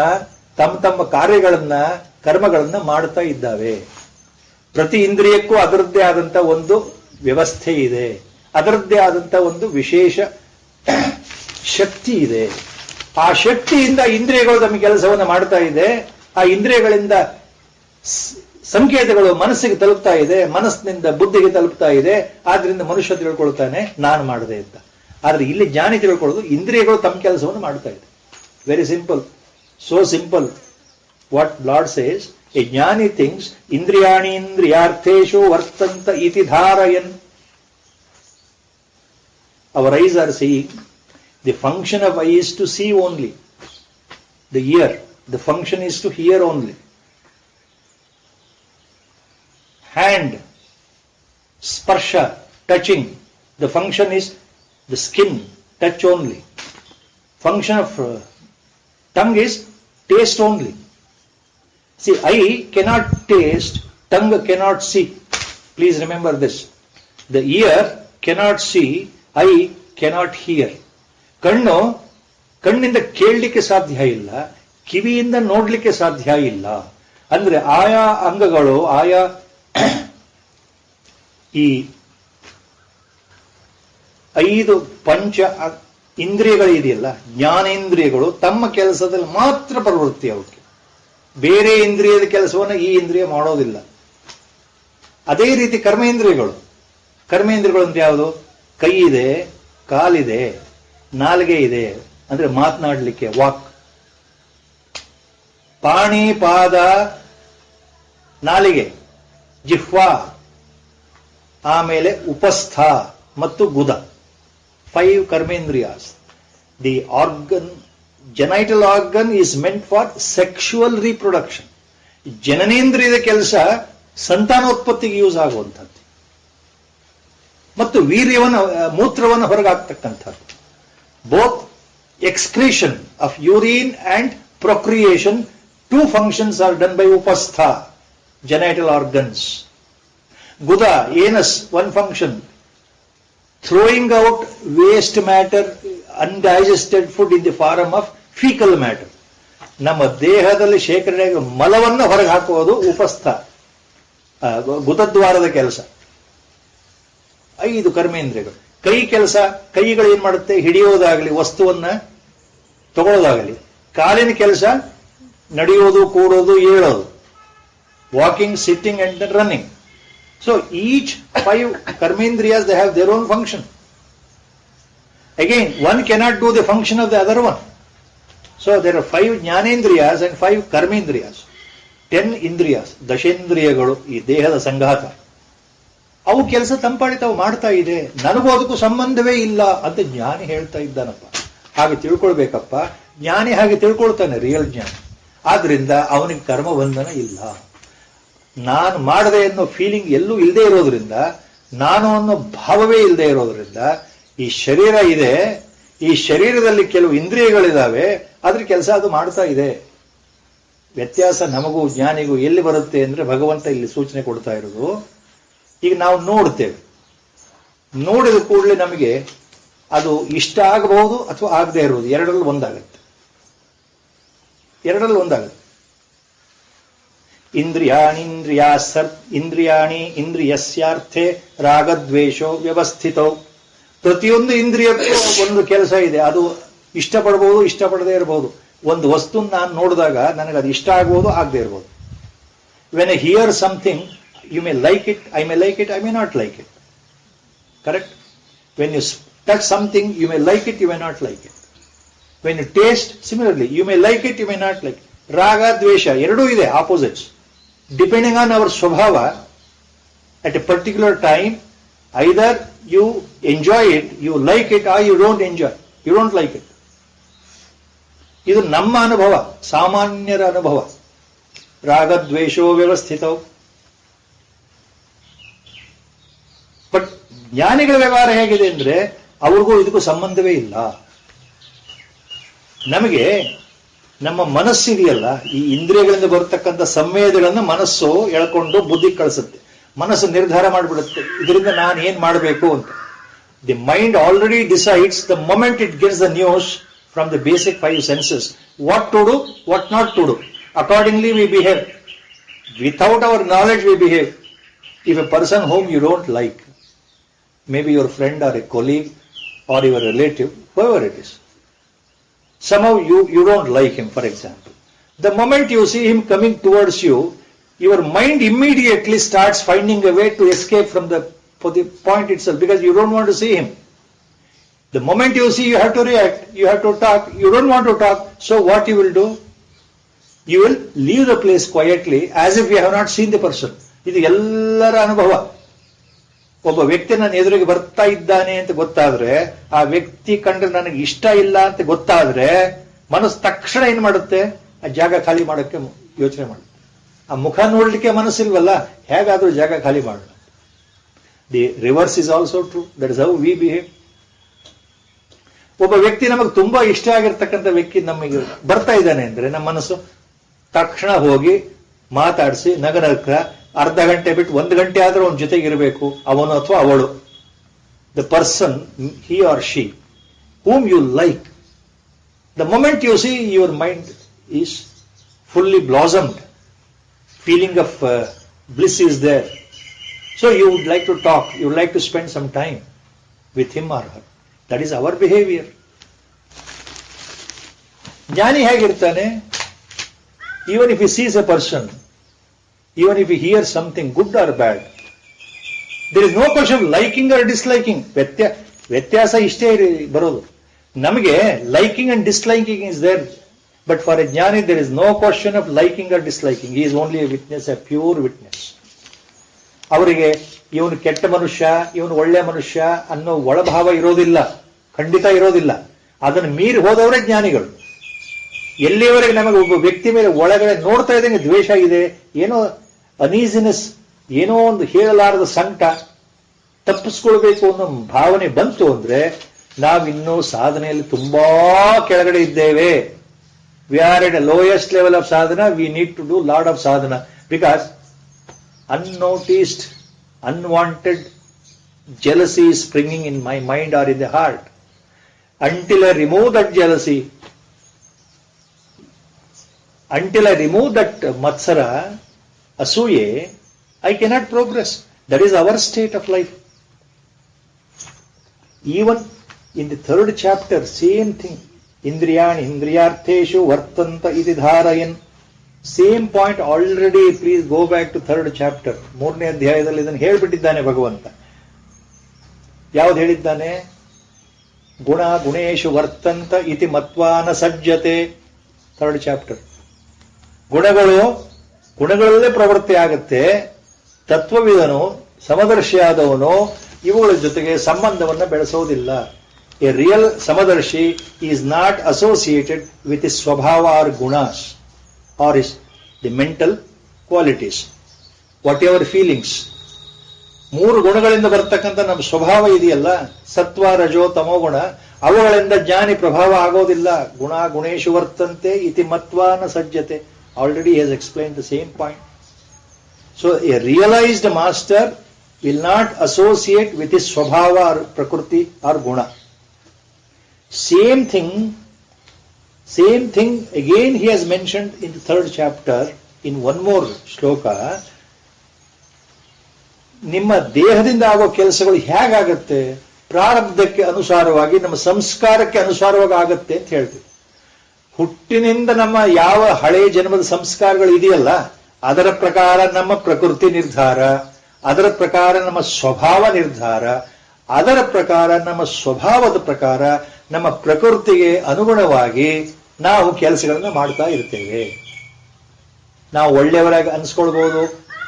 ತಮ್ಮ ಕಾರ್ಯಗಳನ್ನ, ಕರ್ಮಗಳನ್ನ ಮಾಡ್ತಾ ಇದ್ದಾವೆ. ಪ್ರತಿ ಇಂದ್ರಿಯಕ್ಕೂ ಅದರದ್ದೇ ಆದಂತ ಒಂದು ವ್ಯವಸ್ಥೆ ಇದೆ, ಅದರದ್ದೇ ಆದಂತ ಒಂದು ವಿಶೇಷ ಶಕ್ತಿ ಇದೆ. ಆ ಶಕ್ತಿಯಿಂದ ಇಂದ್ರಿಯಗಳು ತಮ್ಮ ಕೆಲಸವನ್ನು ಮಾಡ್ತಾ ಇದೆ. ಆ ಇಂದ್ರಿಯಗಳಿಂದ ಸಂಕೇತಗಳು ಮನಸ್ಸಿಗೆ ತಲುಪ್ತಾ ಇದೆ, ಮನಸ್ಸಿನಿಂದ ಬುದ್ಧಿಗೆ ತಲುಪ್ತಾ ಇದೆ. ಆದ್ರಿಂದ ಮನುಷ್ಯ ತಿಳ್ಕೊಳ್ತಾನೆ ನಾನು ಮಾಡಿದೆ ಅಂತ. ಆದ್ರೆ ಇಲ್ಲಿ ಜ್ಞಾನಿ ತಿಳ್ಕೊಳ್ಳೋದು ಇಂದ್ರಿಯಗಳು ತಮ್ಮ ಕೆಲಸವನ್ನು ಮಾಡ್ತಾ ಇದೆ. Very simple, so simple. What lord says, A ಜ್ಞಾನಿ ಥಿಂಗ್ಸ್ ಇಂದ್ರಿಯಾರ್ಥೇಶು ವರ್ತಂತ ಇತಿ ಧಾರಯನ್. Our eyes are seeing. The function of eye is to see only. The ear, the function is to hear only. Hand, sparsha, touching, the function is the skin, touch only. Function of tongue is taste only. See, eye cannot taste, tongue cannot see. Please remember this. The ear cannot see, eye cannot hear. ಕಣ್ಣಿಂದ ಕೇಳಲಿಕ್ಕೆ ಸಾಧ್ಯ ಇಲ್ಲ, ಕಿವಿಯಿಂದ ನೋಡ್ಲಿಕ್ಕೆ ಸಾಧ್ಯ ಇಲ್ಲ. ಅಂದ್ರೆ ಆಯಾ ಅಂಗಗಳು, ಆಯಾ ಈ 5 ಪಂಚ ಇಂದ್ರಿಯಗಳಿದೆಯಲ್ಲ, ಜ್ಞಾನೇಂದ್ರಿಯಗಳು ತಮ್ಮ ಕೆಲಸದಲ್ಲಿ ಮಾತ್ರ ಪ್ರವೃತ್ತಿ ಅವಕ್ಕೆ. ಬೇರೆ ಇಂದ್ರಿಯದ ಕೆಲಸವನ್ನು ಈ ಇಂದ್ರಿಯ ಮಾಡೋದಿಲ್ಲ. ಅದೇ ರೀತಿ ಕರ್ಮೇಂದ್ರಿಯಗಳು ಅಂದ್ರೆ ಯಾವುದು? ಕೈ ಇದೆ, ಕಾಲಿದೆ, ನಾಲಿಗೆ ಇದೆ, ಅಂದ್ರೆ ಮಾತನಾಡಲಿಕ್ಕೆ ವಾಕ್. ಪಾಣಿ, ಪಾದ, ನಾಲಿಗೆ, ಜಿಹ್ವಾ, ಆಮೇಲೆ ಉಪಸ್ಥ ಮತ್ತು ಗುದ. 5 ಕರ್ಮೇಂದ್ರಿಯಾಸ್. The organ, genital organ is meant for sexual reproduction. ಜನನೇಂದ್ರಿಯದ ಕೆಲಸ ಸಂತಾನೋತ್ಪತ್ತಿಗೆ ಯೂಸ್ ಆಗುವಂಥದ್ದು ಮತ್ತು ವೀರ್ಯವನ್ನು, ಮೂತ್ರವನ್ನು ಹೊರಗಾಗ್ತಕ್ಕಂಥದ್ದು. Both excretion of urine and procreation, 2 functions are done by upastha, genital organs. Guda, anus, 1 function, throwing out waste matter, undigested food in the form of fecal matter. ನಮ್ಮ ದೇಹದಲ್ಲಿ ಶೇಖರಣೆಯಾಗಿ ಮಲವನ್ನು ಹೊರಗೆ ಹಾಕುವುದು ಉಪಸ್ಥ, ಗುದದ್ವಾರದ ಕೆಲಸ. 5 ಕರ್ಮೇಂದ್ರಿಯಗಳು. ಕೈ ಕೆಲಸ, ಕೈಗಳು ಏನ್ ಮಾಡುತ್ತೆ? ಹಿಡಿಯೋದಾಗಲಿ, ವಸ್ತುವನ್ನ ತಗೊಳ್ಳೋದಾಗಲಿ. ಕಾಲಿನ ಕೆಲಸ ನಡೆಯೋದು, ಕೂಡೋದು, ಏಳೋದು, walking, sitting and running. So each 5 karmendriyas, they have their own function. Again, one cannot do the function of the other one. So there are 5 jnanendriyas and 5 karmendriyas. 10 indriyas, ದಶೇಂದ್ರಿಯಗಳು ಈ ದೇಹದ ಸಂಘಾತ. ಅವು ಕೆಲಸ ತಂಪಾಡಿ ತಾವು ಮಾಡ್ತಾ ಇದೆ. ನನಗೂ ಅದಕ್ಕೂ ಸಂಬಂಧವೇ ಇಲ್ಲ ಅಂತ ಜ್ಞಾನಿ ಹೇಳ್ತಾ ಇದ್ದಾನಪ್ಪ. ಹಾಗೆ ತಿಳ್ಕೊಳ್ಬೇಕಪ್ಪ. ಜ್ಞಾನಿ ಹಾಗೆ ತಿಳ್ಕೊಳ್ತಾನೆ, ರಿಯಲ್ ಜ್ಞಾನಿ. ಆದ್ರಿಂದ ಅವನಿಗೆ ಕರ್ಮ ಬಂಧನ ಇಲ್ಲ. ನಾನು ಮಾಡದೆ ಅನ್ನೋ ಫೀಲಿಂಗ್ ಎಲ್ಲೂ ಇಲ್ಲದೆ ಇರೋದ್ರಿಂದ, ನಾನು ಅನ್ನೋ ಭಾವವೇ ಇಲ್ಲದೆ ಇರೋದ್ರಿಂದ, ಈ ಶರೀರ ಇದೆ, ಈ ಶರೀರದಲ್ಲಿ ಕೆಲವು ಇಂದ್ರಿಯಗಳಿದಾವೆ, ಅದ್ರ ಕೆಲಸ ಅದು ಮಾಡ್ತಾ ಇದೆ. ವ್ಯತ್ಯಾಸ ನಮಗೂ ಜ್ಞಾನಿಗೂ ಎಲ್ಲಿ ಬರುತ್ತೆ ಅಂದ್ರೆ, ಭಗವಂತ ಇಲ್ಲಿ ಸೂಚನೆ ಕೊಡ್ತಾ ಇರೋದು, ಈಗ ನಾವು ನೋಡ್ತೇವೆ, ನೋಡಿದ ಕೂಡಲೇ ನಮಗೆ ಅದು ಇಷ್ಟ ಆಗಬಹುದು ಅಥವಾ ಆಗದೆ ಇರುವುದು, ಎರಡರಲ್ಲಿ ಒಂದಾಗುತ್ತೆ. ಇಂದ್ರಿಯಾಣಿ ಇಂದ್ರಿಯಸ್ಯಾರ್ಥೆ ರಾಗದ್ವೇಷೋ ವ್ಯವಸ್ಥಿತೌ. ಪ್ರತಿಯೊಂದು ಇಂದ್ರಿಯಕ್ಕೂ ಒಂದು ಕೆಲಸ ಇದೆ. ಅದು ಇಷ್ಟಪಡಬಹುದು, ಇಷ್ಟಪಡದೇ ಇರಬಹುದು. ಒಂದು ವಸ್ತು ನಾನು ನೋಡಿದಾಗ ನನಗೆ ಅದು ಇಷ್ಟ ಆಗಬಹುದು, ಆಗದೆ ಇರಬಹುದು. When I hear something, you may like it, I may like it, I may not like it. Correct? When you touch something, you may like it, you may not like it. When you taste, similarly, you may like it, you may not like it. ರಾಗ, ದ್ವೇಷ ಎರಡೂ ಇದೆ, opposites. Depending on our swabhava, at a particular time, either you enjoy it, you like it, or you don't enjoy, you don't like it. ಇದು ನಮ್ಮ ಅನುಭವ, ಸಾಮಾನ್ಯರ ಅನುಭವ. ರಾಗದ್ವೇಷೋ ವ್ಯವಸ್ಥಿತವು. But ಜ್ಞಾನಿಗಳ ವ್ಯವಹಾರ ಹೇಗಿದೆ ಅಂದ್ರೆ, ಅವ್ರಿಗೂ ಇದಕ್ಕೂ ಸಂಬಂಧವೇ ಇಲ್ಲ. ನಮಗೆ ನಮ್ಮ ಮನಸ್ಸಿದೆಯಲ್ಲ, ಈ ಇಂದ್ರಿಯಗಳಿಂದ ಬರತಕ್ಕಂಥ ಸಂವೇದಗಳನ್ನು ಮನಸ್ಸು ಎಳ್ಕೊಂಡು ಬುದ್ಧಿ ಕಳಿಸುತ್ತೆ. ಮನಸ್ಸು ನಿರ್ಧಾರ ಮಾಡಿಬಿಡುತ್ತೆ, ಇದರಿಂದ ನಾನು ಏನ್ ಮಾಡಬೇಕು ಅಂತ. The mind already decides the moment it gets the news from the basic 5 senses, what to do, what not to do. Accordingly we behave. Without our knowledge we behave. If a person whom you don't like, may be your friend or a colleague or your relative, whoever it is, somehow you don't like him, for example. The moment you see him coming towards you, your mind immediately starts finding a way to escape from the point itself, because you don't want to see him. The moment you see, you have to react, you have to talk, you don't want to talk. So what you will do? You will leave the place quietly as if you have not seen the person. ಇದು ಎಲ್ಲರ ಅನುಭವ. ಒಬ್ಬ ವ್ಯಕ್ತಿ ನನ್ನ ಎದುರಿಗೆ ಬರ್ತಾ ಇದ್ದಾನೆ ಅಂತ ಗೊತ್ತಾದ್ರೆ, ಆ ವ್ಯಕ್ತಿ ಕಂಡ್ರೆ ನನಗೆ ಇಷ್ಟ ಇಲ್ಲ ಅಂತ ಗೊತ್ತಾದ್ರೆ, ಮನಸ್ಸು ತಕ್ಷಣ ಏನ್ ಮಾಡುತ್ತೆ? ಆ ಜಾಗ ಖಾಲಿ ಮಾಡೋಕ್ಕೆ ಯೋಚನೆ ಮಾಡುತ್ತೆ. ಆ ಮುಖ ನೋಡ್ಲಿಕ್ಕೆ ಮನಸ್ಸಿಲ್ವಲ್ಲ, ಹೇಗಾದ್ರೂ ಜಾಗ ಖಾಲಿ ಮಾಡೋಣ. The reverse is also true. That is how we behave. ಒಬ್ಬ ವ್ಯಕ್ತಿ ನಮಗೆ ತುಂಬಾ ಇಷ್ಟ ಆಗಿರ್ತಕ್ಕಂಥ ವ್ಯಕ್ತಿ ನಮಗೆ ಬರ್ತಾ ಇದ್ದಾನೆ ಅಂದ್ರೆ, ನಮ್ಮ ಮನಸ್ಸು ತಕ್ಷಣ ಹೋಗಿ ಮಾತಾಡಿಸಿ ನಗನಕ್ಕ ಅರ್ಧ ಗಂಟೆ ಬಿಟ್ಟು 1 ಗಂಟೆ ಆದ್ರೂ ಅವನ ಜೊತೆಗೆ ಇರಬೇಕು, ಅವನು ಅಥವಾ ಅವಳು. The person, he or she, whom you like. The moment you see, your mind is fully blossomed. Feeling of bliss is there. So you would like to talk, you would like to spend some time. with him or her. That is our behavior. ಜ್ಞಾನಿ ಹೇಗಿರ್ತಾನೆ? Even if he sees a person, even if he hears something good or bad, there is no question of liking or disliking. ವ್ಯತ್ಯಾಸ ಇಷ್ಟೇ ಬರೋದು. ನಮಗೆ liking and disliking is there, but for a ಜ್ಞಾನಿ there is no question of liking or disliking. He is only a witness, a pure witness. ಅವರಿಗೆ ಇವನು ಕೆಟ್ಟ ಮನುಷ್ಯ, ಇವನು ಒಳ್ಳೆ ಮನುಷ್ಯ ಅನ್ನೋ ಒಳಭಾವ ಇರೋದಿಲ್ಲ, ಖಂಡಿತ ಇರೋದಿಲ್ಲ. ಅದನ್ನು ಮೀರಿ ಹೋದವರೇ ಜ್ಞಾನಿಗಳು. ಎಲ್ಲಿಯವರೆಗೆ ನಮಗೆ ಒಬ್ಬ ವ್ಯಕ್ತಿ ಮೇಲೆ ಒಳಗಡೆ ನೋಡ್ತಾ ಇದ್ದಂಗೆ ದ್ವೇಷ ಇದೆ, ಏನೋ ಅನೀಸಿನೆಸ್, ಏನೋ ಒಂದು ಹೇಳಲಾರದ ಸಂಕಟ, ತಪ್ಪಿಸ್ಕೊಳ್ಬೇಕು ಅನ್ನೋ ಭಾವನೆ ಬಂತು ಅಂದ್ರೆ ನಾವಿನ್ನೂ ಸಾಧನೆಯಲ್ಲಿ ತುಂಬಾ ಕೆಳಗಡೆ ಇದ್ದೇವೆ. We are at a lowest level of sadhana. We need to do lot of sadhana, because unnoticed, unwanted jealousy is springing in my mind or in the heart. Until I remove that jealousy, until I remove that matsara, asuye, I cannot progress. That is our state of life. Even in the third chapter, same thing. Indriyani indriyartheshu vartanta iti dharayan. Same point already. Please go back to third chapter. 3ನೇ ಅಧ್ಯಾಯದಲ್ಲಿ ಇದನ್ನು ಹೇಳಿಬಿಟ್ಟಿದ್ದಾನೆ ಭಗವಂತ. ಯಾವ್ದು ಹೇಳಿದ್ದಾನೆ? ಗುಣ ಗುಣೇಶು ವರ್ತಂತ ಇತಿ ಮತ್ವಾನ ಸಜ್ಜತೆ. Third chapter. ಗುಣಗಳಲ್ಲೇ ಪ್ರವೃತ್ತಿ ಆಗುತ್ತೆ. ತತ್ವವಿದನು, ಸಮದರ್ಶಿಯಾದವನು ಇವುಗಳ ಜೊತೆಗೆ ಸಂಬಂಧವನ್ನು ಬೆಳೆಸೋದಿಲ್ಲ. ಎ ರಿಯಲ್ ಸಮದರ್ಶಿ is not associated with his ಸ್ವಭಾವ ಆರ್ ಗುಣಾಸ್ or is the mental qualities, whatever feelings. 3 ಗುಣಗಳಿಂದ ಬರ್ತಕ್ಕಂಥ ನಮ್ಮ ಸ್ವಭಾವ ಇದೆಯಲ್ಲ, ಸತ್ವ ರಜೋ ತಮೋ ಗುಣ, ಅವುಗಳಿಂದ ಜ್ಞಾನಿ ಪ್ರಭಾವ ಆಗೋದಿಲ್ಲ. ಗುಣ ಗುಣೇಶು ವರ್ತಂತೆ ಇತಿ ಮತ್ವಾನ ಸಜ್ಜತೆ. Already has explain the same point. So a realised master will not associate with his ಸ್ವಭಾವ ಆರ್ ಪ್ರಕೃತಿ ಆರ್ ಗುಣ. Same thing again he has mentioned in the third chapter in one more shloka. ನಿಮ್ಮ ದೇಹದಿಂದ ಆಗೋ ಕೆಲಸಗಳು ಹೇಗಾಗತ್ತೆ? ಪ್ರಾರಬ್ಧಕ್ಕೆ ಅನುಸಾರವಾಗಿ, ನಮ್ಮ ಸಂಸ್ಕಾರಕ್ಕೆ ಅನುಸಾರವಾಗಿ ಆಗತ್ತೆ ಅಂತ ಹೇಳ್ತೀವಿ. ಹುಟ್ಟಿನಿಂದ ನಮ್ಮ ಯಾವ ಹಳೆ ಜನ್ಮದ ಸಂಸ್ಕಾರಗಳು ಇದೆಯಲ್ಲ, ಅದರ ಪ್ರಕಾರ ನಮ್ಮ ಪ್ರಕೃತಿ ನಿರ್ಧಾರ, ಅದರ ಪ್ರಕಾರ ನಮ್ಮ ಸ್ವಭಾವ ನಿರ್ಧಾರ, ಅದರ ಪ್ರಕಾರ ನಮ್ಮ ಸ್ವಭಾವದ ಪ್ರಕಾರ ನಮ್ಮ ಪ್ರಕೃತಿಗೆ ಅನುಗುಣವಾಗಿ ನಾವು ಕೆಲಸಗಳನ್ನ ಮಾಡ್ತಾ ಇರ್ತೇವೆ. ನಾವು ಒಳ್ಳೆಯವರಾಗಿ ಅನ್ಸ್ಕೊಳ್ಬಹುದು,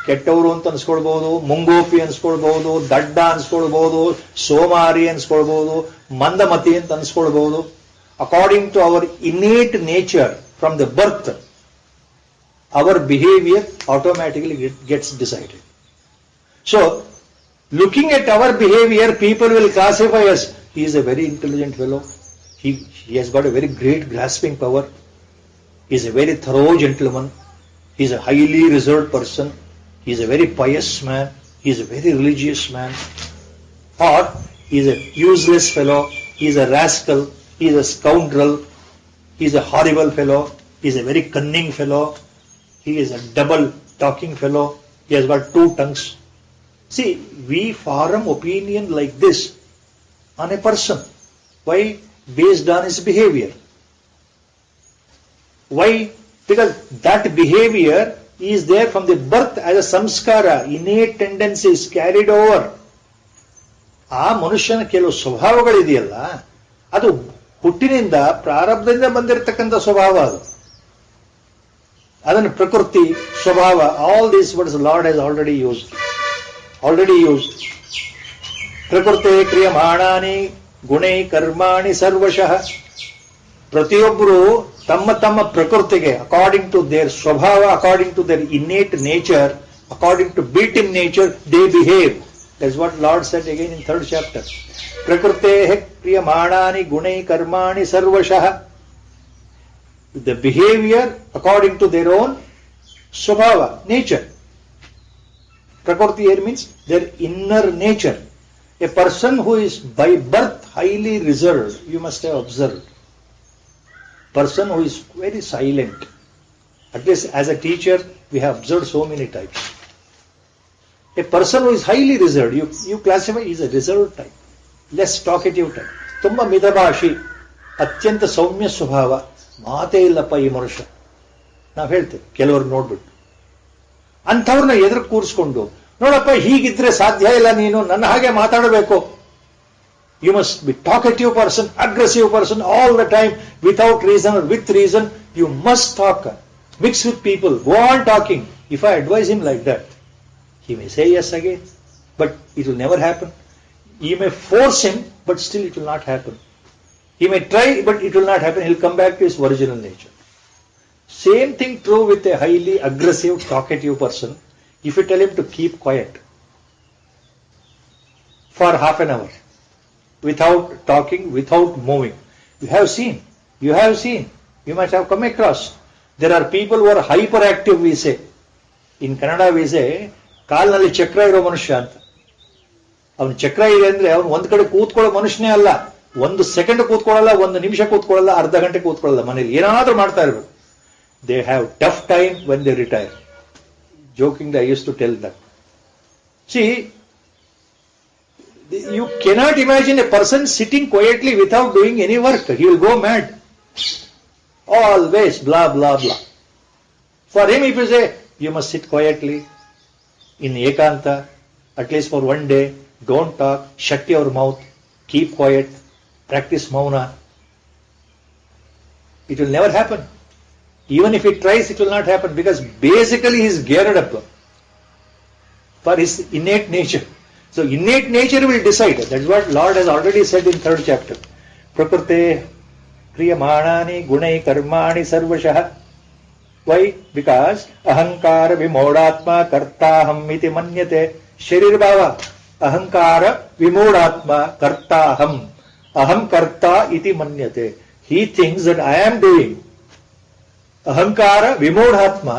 ಕೆಟ್ಟವರು ಅಂತ ಅನ್ಸ್ಕೊಳ್ಬಹುದು, ಮುಂಗೋಪಿ ಅನ್ಸ್ಕೊಳ್ಬಹುದು, ದಡ್ಡ ಅನ್ಸ್ಕೊಳ್ಬಹುದು, ಸೋಮಾರಿ ಅನ್ಸ್ಕೊಳ್ಬಹುದು, ಮಂದಮತಿ ಅಂತ ಅನ್ಸ್ಕೊಳ್ಬಹುದು. According to our innate nature from the birth, our behaviour automatically gets decided. So looking at our behavior, people will classify us. He is a very intelligent fellow. He has got a very great grasping power. He is a very thorough gentleman. He is a highly reserved person. He is a very pious man. He is a very religious man. Or he is a useless fellow. He is a rascal. He is a scoundrel. He is a horrible fellow. He is a very cunning fellow. He is a double talking fellow. He has got 2 tongues. See, we form opinion like this on a person. Why? Based on his behavior. Why? Because that behavior is there from the birth as a samskara, innate tendencies carried over. ಆ ಮನುಷ್ಯನ ಕೆಲವು ಸ್ವಭಾವಗಳಿದೆಯಲ್ಲ, ಅದು ಹುಟ್ಟಿನಿಂದ ಪ್ರಾರಬ್ಧದಿಂದ ಬಂದಿರತಕ್ಕಂಥ ಸ್ವಭಾವ. ಅದು ಅದನ್ನು ಪ್ರಕೃತಿ, ಸ್ವಭಾವ, all these words Lord has already used. ಪ್ರಕೃತಿ ಕ್ರಿಯಮಾಣಾನಿ ಗುಣೈ ಕರ್ಮಾಣಿ ಸರ್ವಶಃ. ಪ್ರತಿಯೊಬ್ಬರು ತಮ್ಮ ತಮ್ಮ ಪ್ರಕೃತಿಗೆ, ಅಕಾರ್ಡಿಂಗ್ ಟು ದೇರ್ ಸ್ವಭಾವ, according to their innate nature, according to built in nature, they behave. That's what Lord said again in third chapter. ಪ್ರಕೃತೆ ಕ್ರಿಯಮಾಣಾನಿ ಗುಣೈ ಕರ್ಮಾಣಿ ಸರ್ವಶಃ. The behaviour according to their own ಸ್ವಭಾವ, nature. Prakriti here means their inner nature. A person who is by birth highly reserved, you must have observed. Person who is very silent. At least as a teacher, we have observed so many types. A person who is highly reserved, you classify is a reserved type. Less talkative type, ತುಂಬಾ ಮಿತಭಾಷಿ, ಅತ್ಯಂತ ಸೌಮ್ಯ ಸ್ವಭಾವ, ಮಾತೇ ಇಲ್ಲಪ್ಪ ಈ ಮನುಷ್ಯ ನಾವು ಹೇಳ್ತೇವೆ ಕೆಲವರು ನೋಡ್ಬಿಟ್ಟು. ಅಂಥವ್ರನ್ನ ಎದುರು ಕೂರಿಸ್ಕೊಂಡು, ನೋಡಪ್ಪ ಹೀಗಿದ್ರೆ ಸಾಧ್ಯ ಇಲ್ಲ, ನೀನು ನನ್ನ ಹಾಗೆ ಮಾತಾಡಬೇಕು. You must be talkative person, aggressive person all the time, without reason or with reason. You must talk, mix with people, go on talking. If I advise him like that, he may say yes again, but it will never happen. You may force him, but still it will not happen. He may try, but it will not happen. He will come back to his original nature. Same thing true with a highly aggressive, talkative person. If you tell him to keep quiet for half an hour, without talking, without moving. You have seen, you must have come across. There are people who are hyperactive, we say. In Kannada we say, ಕಾಲ್ನಲ್ಲಿ ಚಕ್ರ ಇರೋ ಮನುಷ್ಯ ಅಂತ. ಅವನು ಚಕ್ರ ಇದೆ ಅಂದ್ರೆ ಅವನು ಒಂದ್ ಕಡೆ ಕೂತ್ಕೊಳ್ಳೋ ಮನುಷ್ಯನೇ ಅಲ್ಲ. 1 ಸೆಕೆಂಡ್ ಕೂತ್ಕೊಳ್ಳಲ್ಲ, 1 ನಿಮಿಷ ಕೂತ್ಕೊಳ್ಳಲ್ಲ, ಅರ್ಧ ಗಂಟೆ ಕೂತ್ಕೊಳ್ಳಲ್ಲ, ಮನೇಲಿ ಏನಾದ್ರೂ ಮಾಡ್ತಾ ಇರ್ಬೇಕು. They have tough time when they retire. Jokingly, I used to tell them. See, you cannot imagine a person sitting quietly without doing any work. He will go mad. Always blah, blah, blah. For him, if you say, you must sit quietly in ekanta, at least for 1 day, don't talk, shut your mouth, keep quiet, practice mauna, it will never happen. Even if he tries, it will not happen, because basically he is geared up for his innate nature. So innate nature will decide. That's what Lord has already said in 3rd chapter. Prakrite kriyamanani gunai karmani sarvashah. Why? Because ahankara vimodatma kartaham iti manyate. Sharir bhava. Ahankara vimodatma kartaham. Aham karta iti manyate. He thinks that I am doing. Ahankara vimodatma.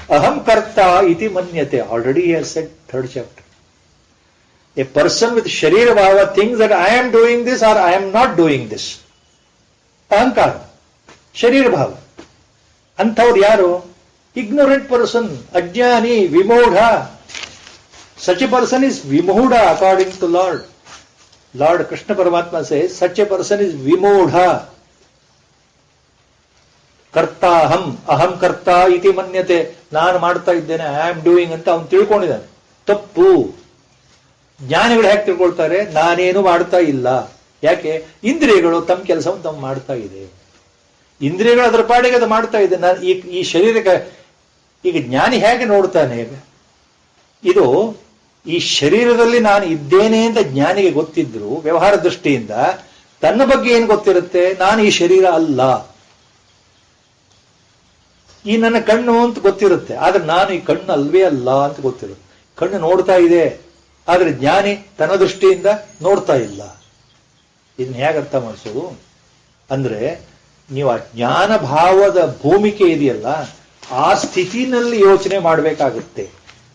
Aham karta iti manyate. Already he has said 3rd chapter. A person with Sharira Bhava thinks that I am doing this or I am not doing this. Ahankara. Sharira Bhava. Anthavaru yaru? Ignorant person. Ajnani. Vimodha. Such a person is Vimodha according to Lord. Lord Krishna Paramatma says, such a person is Vimodha. Kartaham. Aham karta iti manyate. Naan ಮಾಡ್ತಾ ಇದ್ದೇನೆ, I am doing ಅಂತ ಅವನು ತಿಳ್ಕೊಂಡಿದ್ದಾನೆ. ತಪ್ಪು. ಜ್ಞಾನಿಗಳು ಹೇಗೆ ತಿಳ್ಕೊಳ್ತಾರೆ? ನಾನೇನು ಮಾಡ್ತಾ ಇಲ್ಲ. ಯಾಕೆ? ಇಂದ್ರಿಯಗಳು ತಮ್ಮ ಕೆಲಸವನ್ನು ತಾವು ಮಾಡ್ತಾ ಇದೆ. ಇಂದ್ರಿಯಗಳು ಅದರ ಪಾಡಿಗೆ ಅದು ಮಾಡ್ತಾ ಇದೆ. ನಾನು ಈ ಶರೀರಕ್ಕೆ ಈಗ ಜ್ಞಾನಿ ಹೇಗೆ ನೋಡ್ತಾನೆ? ಇದು ಈ ಶರೀರದಲ್ಲಿ ನಾನು ಇದ್ದೇನೆ ಅಂತ ಜ್ಞಾನಿಗೆ ಗೊತ್ತಿದ್ರು ವ್ಯವಹಾರ ದೃಷ್ಟಿಯಿಂದ ತನ್ನ ಬಗ್ಗೆ ಏನು ಗೊತ್ತಿರುತ್ತೆ? ನಾನು ಈ ಶರೀರ ಅಲ್ಲ, ಈ ನನ್ನ ಕಣ್ಣು ಅಂತ ಗೊತ್ತಿರುತ್ತೆ. ಆದ್ರೆ ನಾನು ಈ ಕಣ್ಣು ಅಲ್ವೇ ಅಲ್ಲ ಅಂತ ಗೊತ್ತಿರುತ್ತೆ. ಕಣ್ಣು ನೋಡ್ತಾ ಇದೆ, ಆದ್ರೆ ಜ್ಞಾನಿ ತನ್ನ ದೃಷ್ಟಿಯಿಂದ ನೋಡ್ತಾ ಇಲ್ಲ. ಇದನ್ನ ಹೇಗೆ ಅರ್ಥ ಮಾಡಿಸೋದು ಅಂದ್ರೆ, ನೀವು ಆ ಜ್ಞಾನ ಭಾವದ ಭೂಮಿಕೆ ಇದೆಯಲ್ಲ, ಆ ಸ್ಥಿತಿನಲ್ಲಿ ಯೋಚನೆ ಮಾಡಬೇಕಾಗುತ್ತೆ.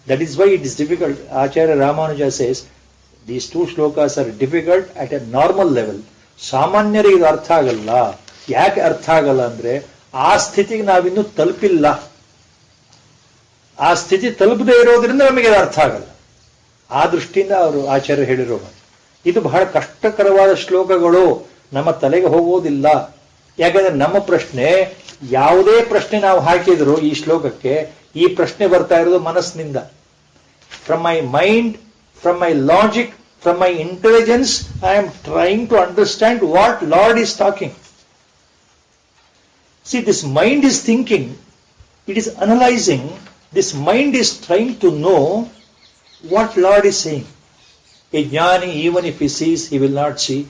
That is why it is difficult. Acharya Ramanuja says these 2 shlokas are difficult at a normal level. ಸಾಮಾನ್ಯರಿಗೆ ಇದು ಅರ್ಥ ಆಗಲ್ಲ. ಯಾಕೆ ಅರ್ಥ ಆಗಲ್ಲ ಅಂದ್ರೆ, ಆ ಸ್ಥಿತಿಗೆ ನಾವಿನ್ನೂ ತಲುಪಿಲ್ಲ. ಆ ಸ್ಥಿತಿ ತಲುಪದೇ ಇರೋದ್ರಿಂದ ನಮಗೆ ಅದು ಅರ್ಥ ಆಗಲ್ಲ. ಆ ದೃಷ್ಟಿಯಿಂದ ಅವರು ಆಚಾರ್ಯ ಹೇಳಿರೋ ಇದು ಬಹಳ ಕಷ್ಟಕರವಾದ ಶ್ಲೋಕಗಳು, ನಮ್ಮ ತಲೆಗೆ ಹೋಗೋದಿಲ್ಲ. ಯಾಕಂದ್ರೆ ನಮ್ಮ ಪ್ರಶ್ನೆ, ಯಾವುದೇ ಪ್ರಶ್ನೆ ನಾವು ಹಾಕಿದ್ರು ಈ ಶ್ಲೋಕಕ್ಕೆ, ಈ ಪ್ರಶ್ನೆ ಬರ್ತಾ ಇರೋದು ಮನಸ್ಸಿನಿಂದ. From my mind, from my logic, from my intelligence, I am trying to understand what Lord is talking. See, this mind is thinking, it is analyzing, this mind is trying to know what Lord is saying. A jnani, even if he sees, he will not see.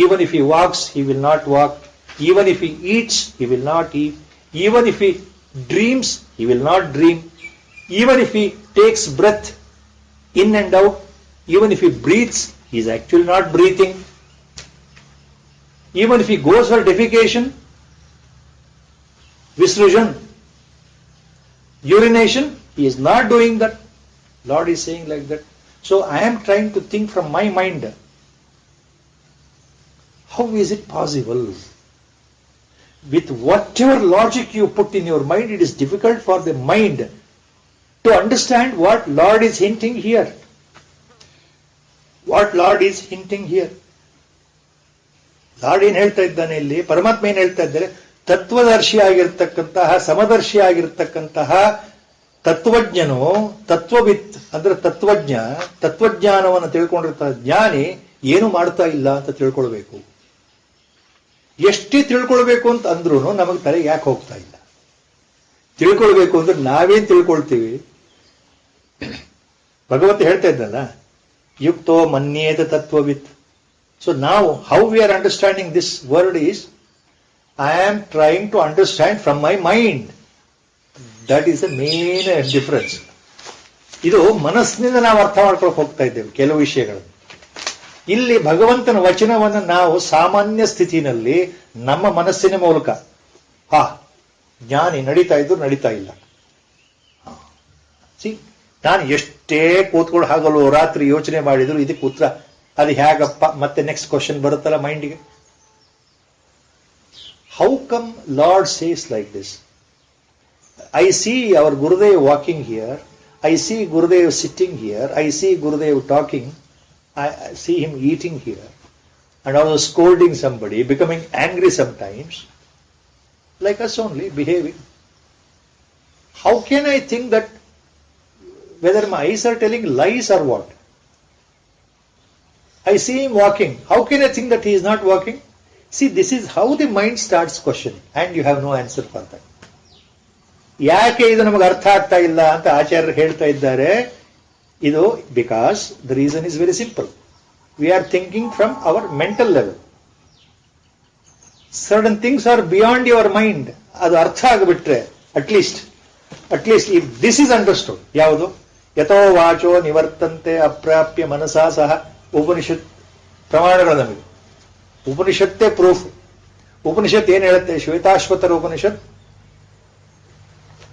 Even if he walks, he will not walk. Even if he eats, he will not eat. Even if he dreams, he will not dream. Even if he takes breath in and out, even if he breathes, he is actually not breathing. Even if he goes for defecation, visrujan, urination, he is not doing that. Lord is saying like that. So I am trying to think from my mind. How is it possible? With whatever logic you put in your mind, it is difficult for the mind to understand what Lord is hinting here. What Lord is hinting here. Lord ಏನ್ ಹೇಳ್ತಾ ಇದ್ದಾನೆ ಇಲ್ಲಿ, ಪರಮಾತ್ಮ ಏನ್ ಹೇಳ್ತಾ ಇದ್ದಾರೆ, ತತ್ವದರ್ಶಿ ಆಗಿರ್ತಕ್ಕಂತಹ, ಸಮದರ್ಶಿ ಆಗಿರ್ತಕ್ಕಂತಹ ತತ್ವಜ್ಞನು, ತತ್ವವಿತ್ ಅಂದ್ರೆ ತತ್ವಜ್ಞ, ತತ್ವಜ್ಞಾನವನ್ನು ತಿಳ್ಕೊಂಡಿರ್ತಾನೆ ಜ್ಞಾನಿ ಏನು ಮಾಡ್ತಾ ಇಲ್ಲ ಅಂತ ತಿಳ್ಕೊಳ್ಬೇಕು. ಎಷ್ಟೇ ತಿಳ್ಕೊಳ್ಬೇಕು ಅಂತ ಅಂದ್ರೂ ನಮಗೆ ತಲೆ ಯಾಕೆ ಹೋಗ್ತಾ ಇಲ್ಲ? ತಿಳ್ಕೊಳ್ಬೇಕು ಅಂದ್ರೆ ನಾವೇನ್ ತಿಳ್ಕೊಳ್ತೀವಿ? ಭಗವಂತ ಹೇಳ್ತಾ ಇದ್ದಲ್ಲ, ಯುಕ್ತೋ ಮನ್ಯೇತ ತತ್ವವಿತ್. ಸೊ ನಾವು how we are understanding this word is, I am trying to understand from my mind. That is a main difference. ಇದು ಮನಸ್ಸಿನಿಂದ ನಾವು ಅರ್ಥ ಮಾಡ್ಕೊಳಕ್ ಹೋಗ್ತಾ ಇದ್ದೇವೆ ಕೆಲವು ವಿಷಯಗಳನ್ನು. ಇಲ್ಲಿ ಭಗವಂತನ ವಚನವನ್ನು ನಾವು ಸಾಮಾನ್ಯ ಸ್ಥಿತಿನಲ್ಲಿ ನಮ್ಮ ಮನಸ್ಸಿನ ಮೂಲಕ, ಜ್ಞಾನಿ ನಡೀತಾ ಇದ್ರು ನಡೀತಾ ಇಲ್ಲ, ನಾನು ಎಷ್ಟೇ ಕೂತ್ಕೊಂಡು ಹಗಲು ರಾತ್ರಿ ಯೋಚನೆ ಮಾಡಿದ್ರು ಇದಕ್ಕೆ ಉತ್ತರ ಅದು ಹೇಗಪ್ಪ, ಮತ್ತೆ ನೆಕ್ಸ್ಟ್ ಕ್ವಶನ್ ಬರುತ್ತಲ್ಲ ಮೈಂಡಿಗೆ. How come Lord says like this? I see our Gurudev walking here, I see Gurudev sitting here, I see Gurudev talking, I see him eating here and also scolding somebody, becoming angry sometimes, like us only, behaving. How can I think that whether my eyes are telling lies or what? I see him walking. How can I think that he is not walking? See, this is how the mind starts questioning, and you have no answer for that. ಯಾಕೆ ಇದು ನಮಗೆ ಅರ್ಥ ಆಗ್ತಾ ಇಲ್ಲ ಅಂತ ಆಚಾರ್ಯರು ಹೇಳ್ತಾ ಇದ್ದಾರೆ. ಇದು because the reason is very simple. We are thinking from our mental level. Certain things are beyond your mind. ಅದು ಅರ್ಥ ಆಗಿಬಿಟ್ರೆ at least if this is understood, ಯಾವುದು ಯಥೋ ವಾಚೋ ನಿವರ್ತಂತೆ ಅಪ್ರಾಪ್ಯ ಮನಸಾ ಸಹ, ಉಪನಿಷತ್ ಪ್ರಮಾಣಗಳು ನಮಗೆ. ಉಪನಿಷತ್ತೇ ಪ್ರೂಫ್. ಉಪನಿಷತ್ ಏನ್ ಹೇಳುತ್ತೆ? Shvetashvatara Upanishad,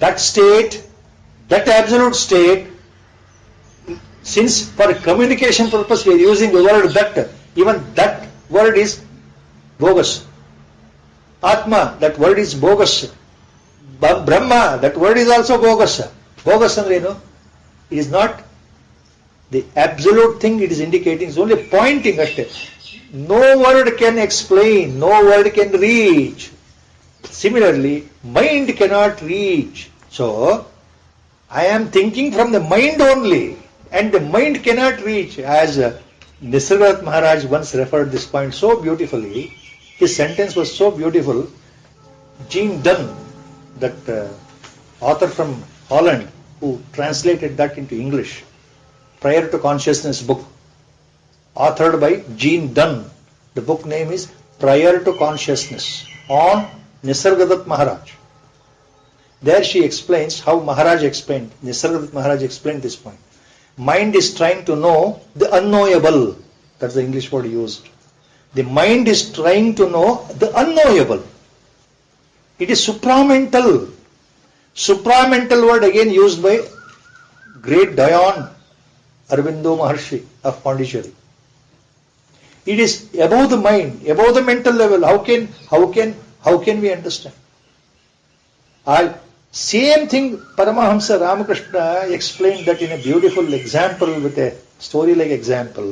that state, that absolute state, since for communication purpose we are using the word that, even that word is bogus. Atma, that word is bogus. Brahma, that word is also bogus. Bogus andre eno? It is not the absolute thing it is indicating, it's only pointing at it. No word can explain, no word can reach. Similarly, mind cannot reach. So, I am thinking from the mind only. And the mind cannot reach, as Nisargadatta Maharaj once referred this point so beautifully. His sentence was so beautiful. Jean Dunn, that author from Holland, who translated that into English, Prior to Consciousness book, authored by Jean Dunn. The book name is Prior to Consciousness, on Nisargadatta Maharaj. There she explains how Nisargadatta Maharaj explained this point. Mind is trying to know the unknowable. That's the English word used. The mind is trying to know the unknowable. It is supramental. Supramental word again used by great Dayan Aurobindo Maharshi of Pondicherry. It is above the mind, above the mental level. How can we understand? Same thing Paramahamsa Ramakrishna explained that in a beautiful example, with a story like example.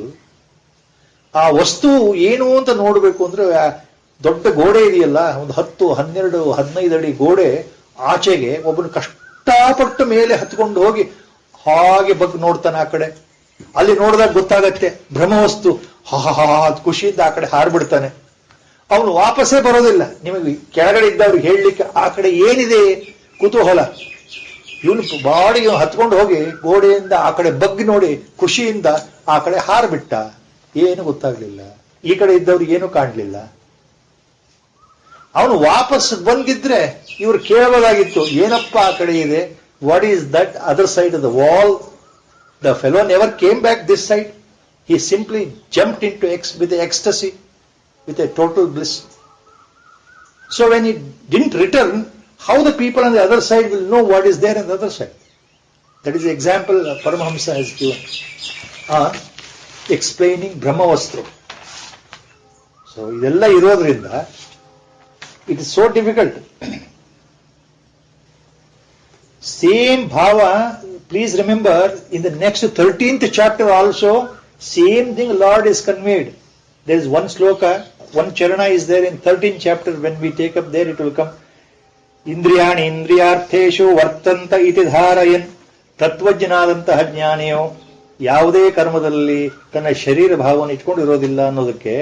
ಆ ವಸ್ತು ಏನು ಅಂತ ನೋಡಬೇಕು ಅಂದ್ರೆ ದೊಡ್ಡ ಗೋಡೆ ಇದೆಯಲ್ಲ, ಒಂದು 10, 12, 15 ಅಡಿ ಗೋಡೆ ಆಚೆಗೆ ಒಬ್ಬನು ಕಷ್ಟಪಟ್ಟು ಮೇಲೆ ಹತ್ಕೊಂಡು ಹೋಗಿ ಹಾಗೆ ಬಗ್ಗೆ ನೋಡ್ತಾನೆ ಆ ಕಡೆ. ಅಲ್ಲಿ ನೋಡಿದಾಗ ಗೊತ್ತಾಗತ್ತೆ ಬ್ರಹ್ಮವಸ್ತು, ಖುಷಿಯಿಂದ ಆ ಕಡೆ ಹಾರ್ಬಿಡ್ತಾನೆ. ಅವನು ವಾಪಸ್ಸೇ ಬರೋದಿಲ್ಲ. ನಿಮಗೆ ಕೆಳಗಡೆ ಇದ್ದವ್ರಿಗೆ ಹೇಳಲಿಕ್ಕೆ ಆ ಕಡೆ ಏನಿದೆ ಕುತೂಹಲ. ಇವನು ಬಾಡಿಗೆ ಹತ್ಕೊಂಡು ಹೋಗಿ ಗೋಡೆಯಿಂದ ಆ ಕಡೆ ಬಗ್ಗಿ ನೋಡಿ ಖುಷಿಯಿಂದ ಆ ಕಡೆ ಹಾರ್ಬಿಟ್ಟ. ಏನು ಗೊತ್ತಾಗ್ಲಿಲ್ಲ. ಈ ಕಡೆ ಇದ್ದವ್ರಿಗೆ ಏನು ಕಾಣ್ಲಿಲ್ಲ. ಅವನು ವಾಪಸ್ ಬಂದಿದ್ರೆ ಇವ್ರು ಕೇಳಬಹುದಾಗಿತ್ತು, ಏನಪ್ಪ ಆ ಕಡೆ ಇದೆ, what is that other side of the wall? The fellow never came back this side. He simply jumped into with ecstasy, with a total bliss. So when it didn't return, how the people on the other side will know what is there on the other side? That is the example Paramahamsa has given on explaining Brahmavastru. So, idella irodrinda it is so difficult. Same bhava, please remember, in the next 13th chapter also, same thing Lord is conveyed. There is one sloka, one charana is there in 13th chapter. When we take up there, it will come. ಇಂದ್ರಿಯಾಣಿ ಇಂದ್ರಿಯಾರ್ಥೇಶು ವರ್ತಂತ ಇತಿ ಧಾರಯನ್. ತತ್ವಜ್ಞನಾದಂತಹ ಜ್ಞಾನಿಯು ಯಾವುದೇ ಕರ್ಮದಲ್ಲಿ ತನ್ನ ಶರೀರ ಭಾವವನ್ನು ಇಟ್ಕೊಂಡಿರೋದಿಲ್ಲ ಅನ್ನೋದಕ್ಕೆ,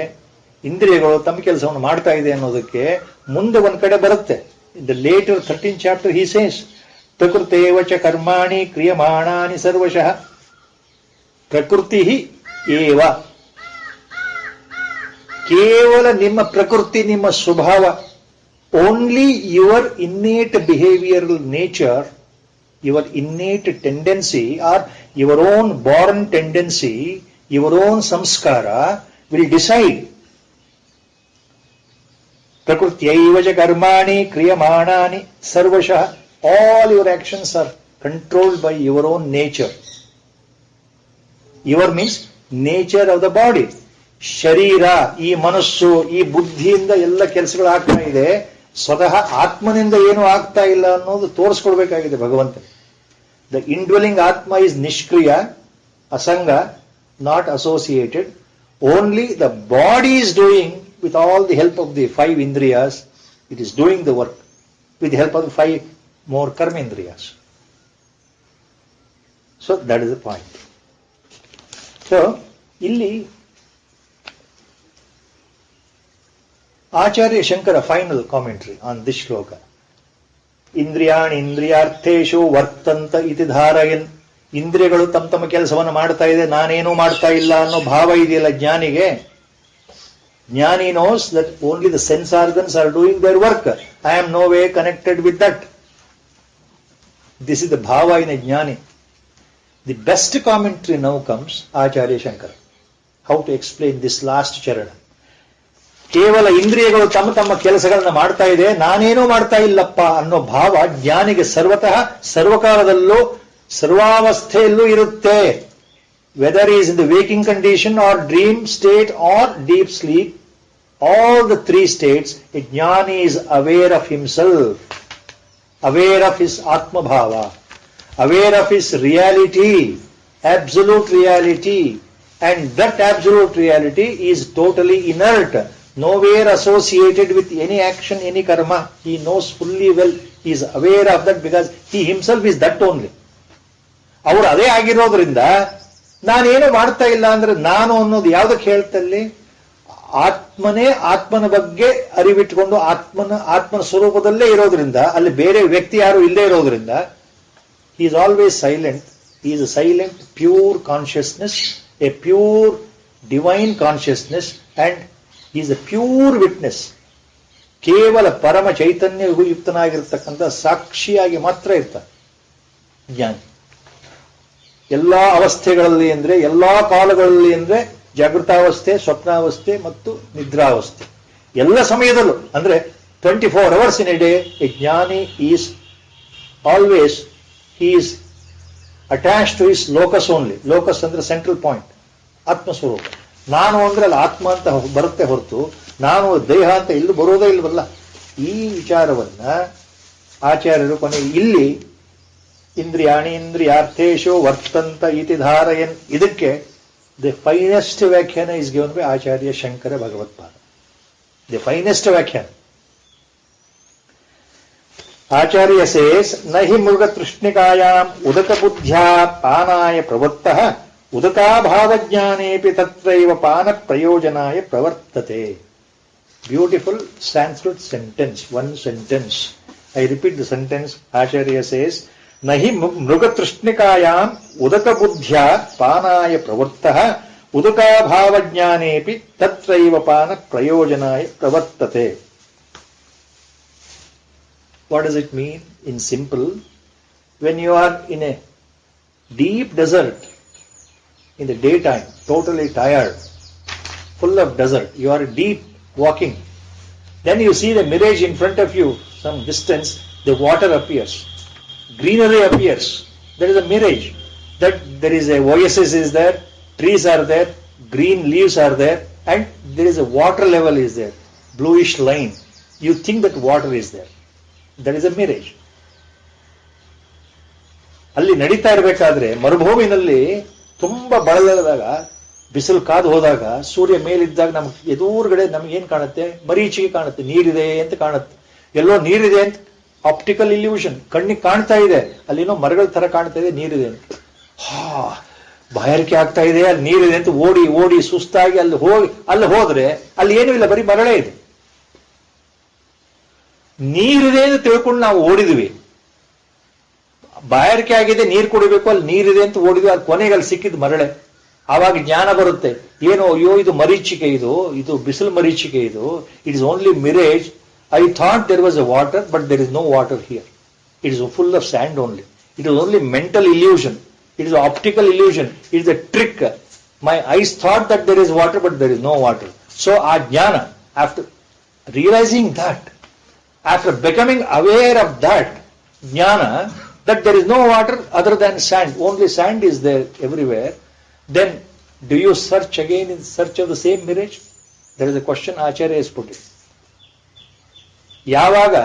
ಇಂದ್ರಿಯಗಳು ತಮ್ಮ ಕೆಲಸವನ್ನು ಮಾಡ್ತಾ ಇದೆ ಅನ್ನೋದಕ್ಕೆ ಮುಂದೆ ಒಂದ್ ಕಡೆ ಬರುತ್ತೆ. The later 13th chapter he says ಪ್ರಕೃತೇವ ಚ ಕರ್ಮಾಣಿ ಕ್ರಿಯಮಾಣಾನಿ ಸರ್ವಶಃ. ಪ್ರಕೃತಿ ಏವ, ಕೇವಲ ನಿಮ್ಮ ಪ್ರಕೃತಿ, ನಿಮ್ಮ ಸ್ವಭಾವ, only your innate behavioral nature, your innate tendency or your own born tendency, your own samskara will decide. Prakrutyaiva ja karmani kriyamanani sarvashah. All your actions are controlled by your own nature. Your means nature of the body. ಶರೀರ, ಈ ಮನಸ್ಸು, ಈ ಬುದ್ಧಿಯಿಂದ ಎಲ್ಲ ಕೆಲಸಗಳು ಆಗ್ತಾ ಇದೆ. ಸ್ವತಃ ಆತ್ಮನಿಂದ ಏನು ಆಗ್ತಾ ಇಲ್ಲ ಅನ್ನೋದು ತೋರಿಸ್ಕೊಡ್ಬೇಕಾಗಿದೆ ಭಗವಂತ. ದ ಇಂಡ್ವೆಲಿಂಗ್ ಆತ್ಮ ಇಸ್ ನಿಷ್ಕ್ರಿಯ, ಅಸಂಗ, not associated. Only the body is doing with all the help of the 5 ಇಂದ್ರಿಯಾಸ್. It is doing the work with the help of the 5 more ಕರ್ಮೇಂದ್ರಿಯಾಸ್. So that is the point. So ಇಲ್ಲಿ Acharya Shankara final commentary on this shloka. ಇಂದ್ರಿಯಾಣಿ ಇಂದ್ರಿಯಾರ್ಥೇಶು ವರ್ತಂತ ಇತಿ ಧಾರಯನ್. ಇಂದ್ರಿಯಗಳು ತಮ್ಮ ತಮ್ಮ ಕೆಲಸವನ್ನು ಮಾಡ್ತಾ ಇದೆ, ನಾನೇನು ಮಾಡ್ತಾ ಇಲ್ಲ ಅನ್ನೋ ಭಾವ ಇದೆಯಲ್ಲ ಜ್ಞಾನಿಗೆ. ಜ್ಞಾನಿ knows that only the sense organs are doing their work. I am no way connected with that. This is the bhava in a jnani. The best commentary now comes Acharya Shankara. How to explain this last charana. ಕೇವಲ ಇಂದ್ರಿಯಗಳು ತಮ್ಮ ತಮ್ಮ ಕೆಲಸಗಳನ್ನ ಮಾಡ್ತಾ ಇದೆ, ನಾನೇನೂ ಮಾಡ್ತಾ ಇಲ್ಲಪ್ಪ ಅನ್ನೋ ಭಾವ ಜ್ಞಾನಿಗೆ ಸರ್ವತಃ ಸರ್ವಕಾಲದಲ್ಲೂ ಸರ್ವಾವಸ್ಥೆಯಲ್ಲೂ ಇರುತ್ತೆ. Whether is in the waking condition or dream state or deep sleep, all the 3 states, a jnani is aware of himself, aware of his atmabhava, aware of his reality, absolute reality, and that absolute reality is totally inert, nowhere associated with any action, any karma. He knows fully well, he is aware of that because he himself is that only. ಅವರು ಅದೇ ಆಗಿರೋದ್ರಿಂದ ನಾನೇನು ಮಾಡ್ತಾ ಇಲ್ಲ ಅಂದ್ರೆ ನಾನು ಅನ್ನೋದು ಯಾವುದಕ್ಕೆ ಹೇಳ್ತಲ್ಲಿ, ಆತ್ಮನೇ ಆತ್ಮನ ಬಗ್ಗೆ ಅರಿವಿಟ್ಕೊಂಡು ಆತ್ಮನ ಸ್ವರೂಪದಲ್ಲೇ ಇರೋದ್ರಿಂದ, ಅಲ್ಲಿ ಬೇರೆ ವ್ಯಕ್ತಿ ಯಾರು ಇಲ್ಲೇ ಇರೋದ್ರಿಂದ he is always silent. He is a silent pure consciousness, a pure divine consciousness, and he is a pure witness. ಕೇವಲ ಪರಮ ಚೈತನ್ಯ ಯುಕ್ತನಾಗಿರ್ತಕ್ಕಂಥ ಸಾಕ್ಷಿಯಾಗಿ ಮಾತ್ರ ಇರ್ತಾನೆ ಜ್ಞಾನಿ. ಎಲ್ಲಾ ಅವಸ್ಥೆಗಳಲ್ಲಿ ಅಂದ್ರೆ, ಎಲ್ಲಾ ಕಾಲಗಳಲ್ಲಿ ಅಂದ್ರೆ, ಜಾಗೃತಾವಸ್ಥೆ, ಸ್ವಪ್ನಾವಸ್ಥೆ ಮತ್ತು ನಿದ್ರಾವಸ್ಥೆ, ಎಲ್ಲ ಸಮಯದಲ್ಲೂ ಅಂದ್ರೆ 24 hours in a day, a jnani is always, he is attached to his locus only. Locus ಅಂದ್ರೆ ಸೆಂಟ್ರಲ್ ಪಾಯಿಂಟ್, ಆತ್ಮಸ್ವರೂಪ. ನಾನು ಅಂದ್ರೆ ಅಲ್ಲಿ ಆತ್ಮ ಅಂತ ಬರುತ್ತೆ ಹೊರತು ನಾನು ದೇಹ ಅಂತ ಇಲ್ಲಿ ಬರೋದೇ ಇಲ್ವಲ್ಲ. ಈ ವಿಚಾರವನ್ನ ಆಚಾರ್ಯರು ಕೊನೆ ಇಲ್ಲಿ ಇಂದ್ರಿಯಾಣಿ ಇಂದ್ರಿಯಾರ್ಥೇಶು ವರ್ತಂತ ಇತಿ ಧಾರಯನ್, ಇದಕ್ಕೆ ದಿ ಫೈನೆಸ್ಟ್ ವ್ಯಾಖ್ಯಾನ is given by Acharya Shankara Bhagavatpada. The finest ವ್ಯಾಖ್ಯಾನ. ಆಚಾರ್ಯ ಸೇಸ್ ನಹಿ ಮೃಗ ತೃಷ್ಣಿಕಾಯಾಂ ಉದಕ ಬುದ್ಧ್ಯಾ ಪಾನಾಯ ಪ್ರವೃತ್ತಃ ಉದಕಾಭಾವಜ್ಞಾನೇಪಿ ತತ್ರೈವ ಪಾನ ಪ್ರಯೋಜನಾಯ ಪ್ರವರ್ತತೆ. Beautiful Sanskrit sentence, one sentence. I repeat the sentence. Acharya says, Nahi mruga trishnikayam udaka buddhya panaya pravartah udaka bhavajnanepi tatraiva pana prayojanaya pravartate. What does it mean? In simple, when you are in a deep desert in the daytime, totally tired, full of desert, you are deep walking, then you see the mirage in front of you, some distance, the water appears, greenery appears. There is a mirage, that there is a oasis is there, trees are there, green leaves are there, and there is a water level is there, bluish line. You think that water is there. That is a mirage. ಅಲ್ಲಿ ನಡೀತಾ ಇರಬೇಕಾದ್ರೆ ಮರುಭೂಮಿನಲ್ಲಿ ತುಂಬಾ ಬಳಲಿದಾಗ ಬಿಸಿಲು ಕಾದು ಹೋದಾಗ ಸೂರ್ಯ ಮೇಲಿದ್ದಾಗ ನಮ್ಗೆ ಎದುರುಗಡೆ ನಮ್ಗೇನ್ ಕಾಣುತ್ತೆ? ಮರೀಚಿಗೆ ಕಾಣುತ್ತೆ, ನೀರಿದೆ ಅಂತ ಕಾಣುತ್ತೆ. ಎಲ್ಲೋ ನೀರಿದೆ ಅಂತ ಆಪ್ಟಿಕಲ್ ಇಲ್ಯೂಷನ್, ಕಣ್ಣಿಗೆ ಕಾಣ್ತಾ ಇದೆ, ಅಲ್ಲಿನೋ ಮರಗಳ ತರ ಕಾಣ್ತಾ ಇದೆ, ನೀರಿದೆ ಅಂತ. ಬಾಯಾರಿಕೆ ಆಗ್ತಾ ಇದೆ, ಅಲ್ಲಿ ನೀರಿದೆ ಅಂತ ಓಡಿ ಓಡಿ ಸುಸ್ತಾಗಿ ಅಲ್ಲಿ ಹೋದ್ರೆ ಅಲ್ಲಿ ಏನೂ ಇಲ್ಲ, ಬರೀ ಮರಳೇ ಇದೆ. ನೀರಿದೆ ಅಂತ ತಿಳ್ಕೊಂಡು ನಾವು ಓಡಿದ್ವಿ, ಬಾಯಾರಿಕೆ ಆಗಿದೆ, ನೀರು ಕುಡಿಬೇಕು, ಅಲ್ಲಿ ನೀರಿದೆ ಅಂತ ಓಡಿದ್ವಿ, ಅಲ್ಲಿ ಕೊನೆಗೆ ಅಲ್ಲಿ ಸಿಕ್ಕಿದ್ ಮರಳೆ. ಆವಾಗ ಜ್ಞಾನ ಬರುತ್ತೆ, ಏನೋ ಅಯ್ಯೋ ಇದು ಮರೀಚಿಕೆ, ಇದು ಬಿಸಿಲು ಮರೀಚಿಕೆ, it is only mirage. I thought there was a water, but there is no water here, it is full of sand only. It is only mental illusion, it is optical illusion, it is a trick. My eyes thought that there is water, but there is no water. So our jnana, after realizing that, after becoming aware of that jnana, that there is no water other than sand, only sand is there everywhere, then do you search again in search of the same mirage? There is a question Acharya has put it. ಯಾವಾಗ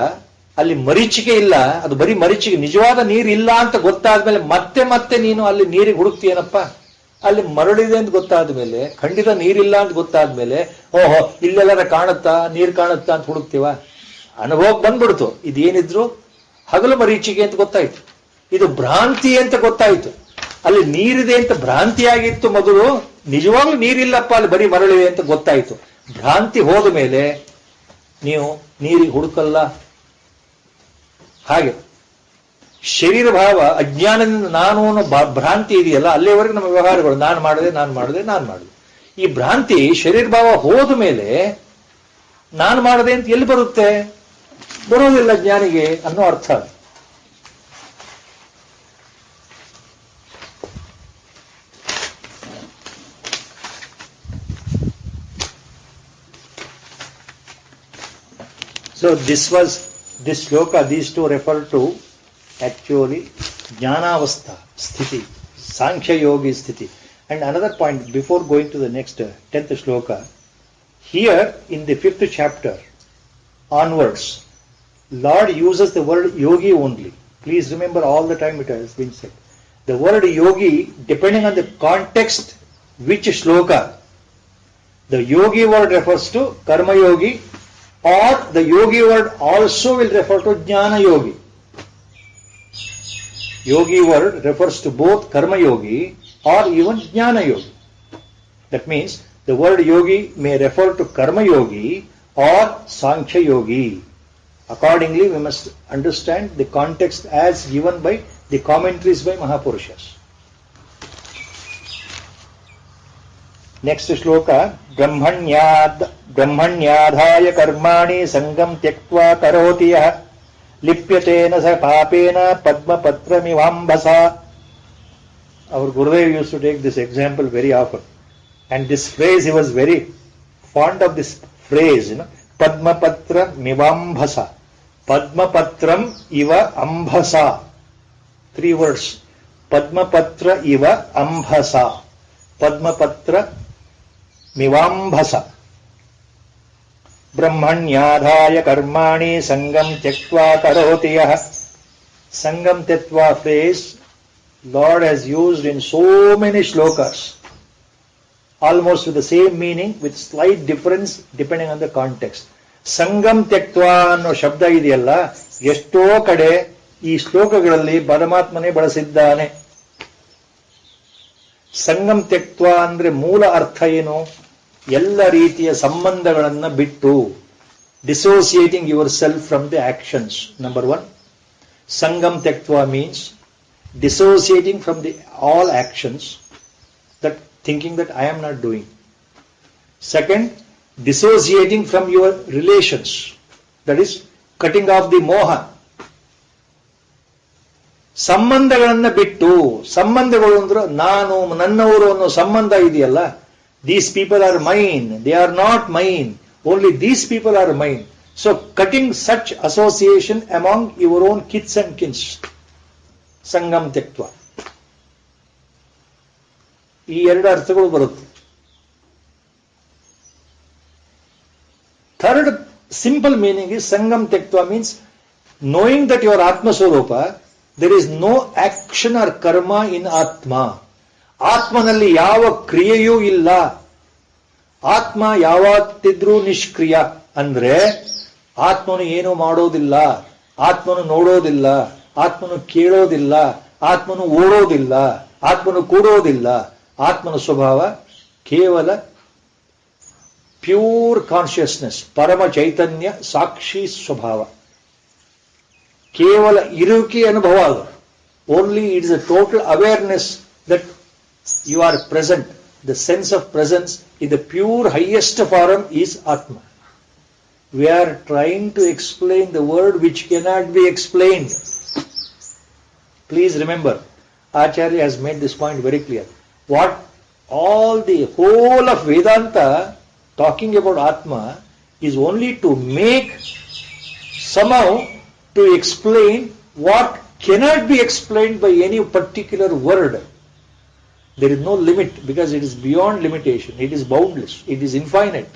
ಅಲ್ಲಿ ಮರೀಚಿಕೆ ಇಲ್ಲ, ಅದು ಬರೀ ಮರೀಚಿಕೆ, ನಿಜವಾದ ನೀರು ಇಲ್ಲ ಅಂತ ಗೊತ್ತಾದ್ಮೇಲೆ ಮತ್ತೆ ಮತ್ತೆ ನೀನು ಅಲ್ಲಿ ನೀರಿಗೆ ಹುಡುಕ್ತೀಯನಪ್ಪ. ಅಲ್ಲಿ ಮರಳಿದೆ ಅಂತ ಗೊತ್ತಾದ್ಮೇಲೆ, ಖಂಡಿತ ನೀರಿಲ್ಲ ಅಂತ ಗೊತ್ತಾದ್ಮೇಲೆ, ಓಹೋ ಇಲ್ಲೆಲ್ಲರ ಕಾಣುತ್ತಾ, ನೀರು ಕಾಣುತ್ತಾ ಅಂತ ಹುಡುಕ್ತೀವ? ಅನುಭವಕ್ಕೆ ಬಂದ್ಬಿಡ್ತು, ಇದೇನಿದ್ರು ಹಗಲು ಮರೀಚಿಕೆ ಅಂತ ಗೊತ್ತಾಯ್ತು, ಇದು ಭ್ರಾಂತಿ ಅಂತ ಗೊತ್ತಾಯ್ತು. ಅಲ್ಲಿ ನೀರಿದೆ ಅಂತ ಭ್ರಾಂತಿಯಾಗಿತ್ತು ಮೊದಲು, ನಿಜವಾಗ್ಲೂ ನೀರಿಲ್ಲಪ್ಪ ಅಲ್ಲಿ ಬರೀ ಮರಳಿದೆ ಅಂತ ಗೊತ್ತಾಯ್ತು. ಭ್ರಾಂತಿ ಹೋದ ಮೇಲೆ ನೀವು ನೀರಿಗೆ ಹುಡುಕಲ್ಲ. ಹಾಗೆ ಶರೀರ ಭಾವ ಅಜ್ಞಾನದಿಂದ ನಾನು ಅನ್ನೋ ಭ್ರಾಂತಿ ಇದೆಯಲ್ಲ, ಅಲ್ಲಿವರೆಗೂ ನಮ್ಮ ವ್ಯವಹಾರಗಳು ನಾನು ಮಾಡಿದೆ. ಈ ಭ್ರಾಂತಿ ಶರೀರ ಭಾವ ಹೋದ ಮೇಲೆ ನಾನು ಮಾಡದೆ ಅಂತ ಎಲ್ಲಿ ಬರುತ್ತೆ? ಬರೋದಿಲ್ಲ ಜ್ಞಾನಿಗೆ ಅನ್ನೋ ಅರ್ಥ. So this shloka, these two refer to actually jnanavastha sthiti, Sankhya Yogi sthiti. And another point before going to the next 10th shloka, here in the 5th chapter onwards, Lord uses the word yogi only. Please remember all the time it has been said. The word yogi, depending on the context, which shloka, the yogi word refers to karma yogi, or the yogi word also will refer to jnana yogi. Yogi word refers to both karma yogi or even jnana yogi. That means the word yogi may refer to karma yogi or sankhya yogi. Accordingly, we must understand the context as given by the commentaries by Mahapurushas. Next shloka, ब्रह्मण्याधाय कर्माणि संगम त्यक्त्वा करोति यः लिप्यतेन स पापेन पद्मपत्रमिवाम्भसा. Our Gurudev used to take this example very often, and this phrase, he was very fond of this phrase, Padmapatramivambhasa. Padmapatram iva ambhasa. 3 words. Padmapatra iva ambhasa. Padmapatra Mivambhasa. Brahmanyadhaya karmani sangam tyaktva karoti yah. Sangam tyaktva phrase Lord has used in so many shlokas, almost with the same meaning, with slight difference depending on the context. Sangam tyaktva ಅನ್ನೋ ಶಬ್ದ ಇದೆಯಲ್ಲ, ಎಷ್ಟೋ ಕಡೆ ಈ ಶ್ಲೋಕಗಳಲ್ಲಿ ಪರಮಾತ್ಮನೇ ಬಳಸಿದ್ದಾನೆ. ಸಂಗಮ್ ತ್ಯಕ್ತ್ವ ಅಂದ್ರೆ ಮೂಲ ಅರ್ಥ ಏನು? ಎಲ್ಲ ರೀತಿಯ ಸಂಬಂಧಗಳನ್ನ ಬಿಟ್ಟು, dissociating your self from the actions. Number 1, ಸಂಗಮ್ ತ್ಯಕ್ತ್ವ means dissociating from the all actions, that thinking that I am not doing. Second, dissociating from your relations, that is cutting off the moha. ಸಂಬಂಧಗಳನ್ನ ಬಿಟ್ಟು, ಸಂಬಂಧಗಳು ಅಂದ್ರೆ ನಾನು ನನ್ನವರು ಅನ್ನೋ ಸಂಬಂಧ ಇದೆಯಲ್ಲ, these people are mine, they are not mine, only these people are mine. So cutting such association among your own kith and kins, Sangam ತ್ಯಕ್ತ್ವ. ಈ 2 ಅರ್ಥಗಳು ಬರುತ್ತೆ. Third simple meaning is Sangam ತ್ಯಕ್ತ್ವ means knowing that you are Atma Swarupa, there is no action or karma in Atma. ಆತ್ಮನಲ್ಲಿ ಯಾವ ಕ್ರಿಯೆಯೂ ಇಲ್ಲ. ಆತ್ಮ ಯಾವತ್ತಿದ್ರೂ ನಿಷ್ಕ್ರಿಯ. ಅಂದ್ರೆ ಆತ್ಮನು ಏನು ಮಾಡೋದಿಲ್ಲ, ಆತ್ಮನು ನೋಡೋದಿಲ್ಲ, ಆತ್ಮನು ಕೇಳೋದಿಲ್ಲ, ಆತ್ಮನು ಓಡೋದಿಲ್ಲ, ಆತ್ಮನು ಕೂಡೋದಿಲ್ಲ. ಆತ್ಮನ ಸ್ವಭಾವ ಕೇವಲ ಪ್ಯೂರ್ ಕಾನ್ಷಿಯಸ್ನೆಸ್, ಪರಮ ಚೈತನ್ಯ ಸಾಕ್ಷಿ ಸ್ವಭಾವ, ಕೇವಲ ಇರುವಿಕೆ ಅನುಭವ ಅದು. Only it is a total awareness that you are present. The sense of presence in the pure highest form is atma. We are trying to explain the word which cannot be explained. Please remember, Acharya has made this point very clear. What all the whole of Vedanta talking about Atma is only to make somehow to explain what cannot be explained by any particular word. There is no limit because it is beyond limitation. It is boundless. It is infinite.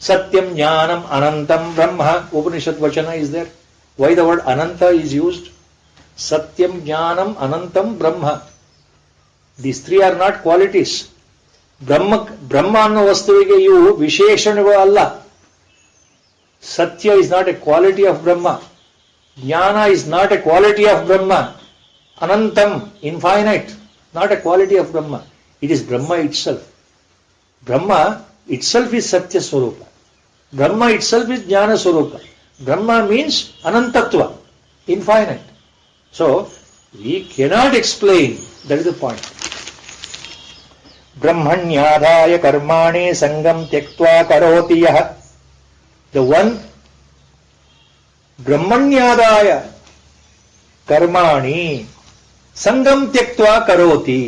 Satyam Jnanam Anantam Brahma. Upanishad Vachana is there. Why the word Ananta is used? Satyam Jnanam Anantam Brahma. These three are not qualities. Brahma ಅನ್ನೋ ವಸ್ತುವಿಗೆ ಇವು ವಿಶೇಷಣಗಳು ಅಲ್ಲ. Satya is not a quality of Brahma. Jnana is not a quality of Brahma. Anantam, infinite, not a quality of Brahma. It is Brahma itself. Brahma itself is Satya Swarupa. Brahma itself is Jnana Swarupa. Brahma means Anantatva, infinite. So, we cannot explain. That is the point. Brahmanyadaya karmani sangam tyaktva karoti yah. The one, Brahmanyadaya karmani sangam tyaktva karoti.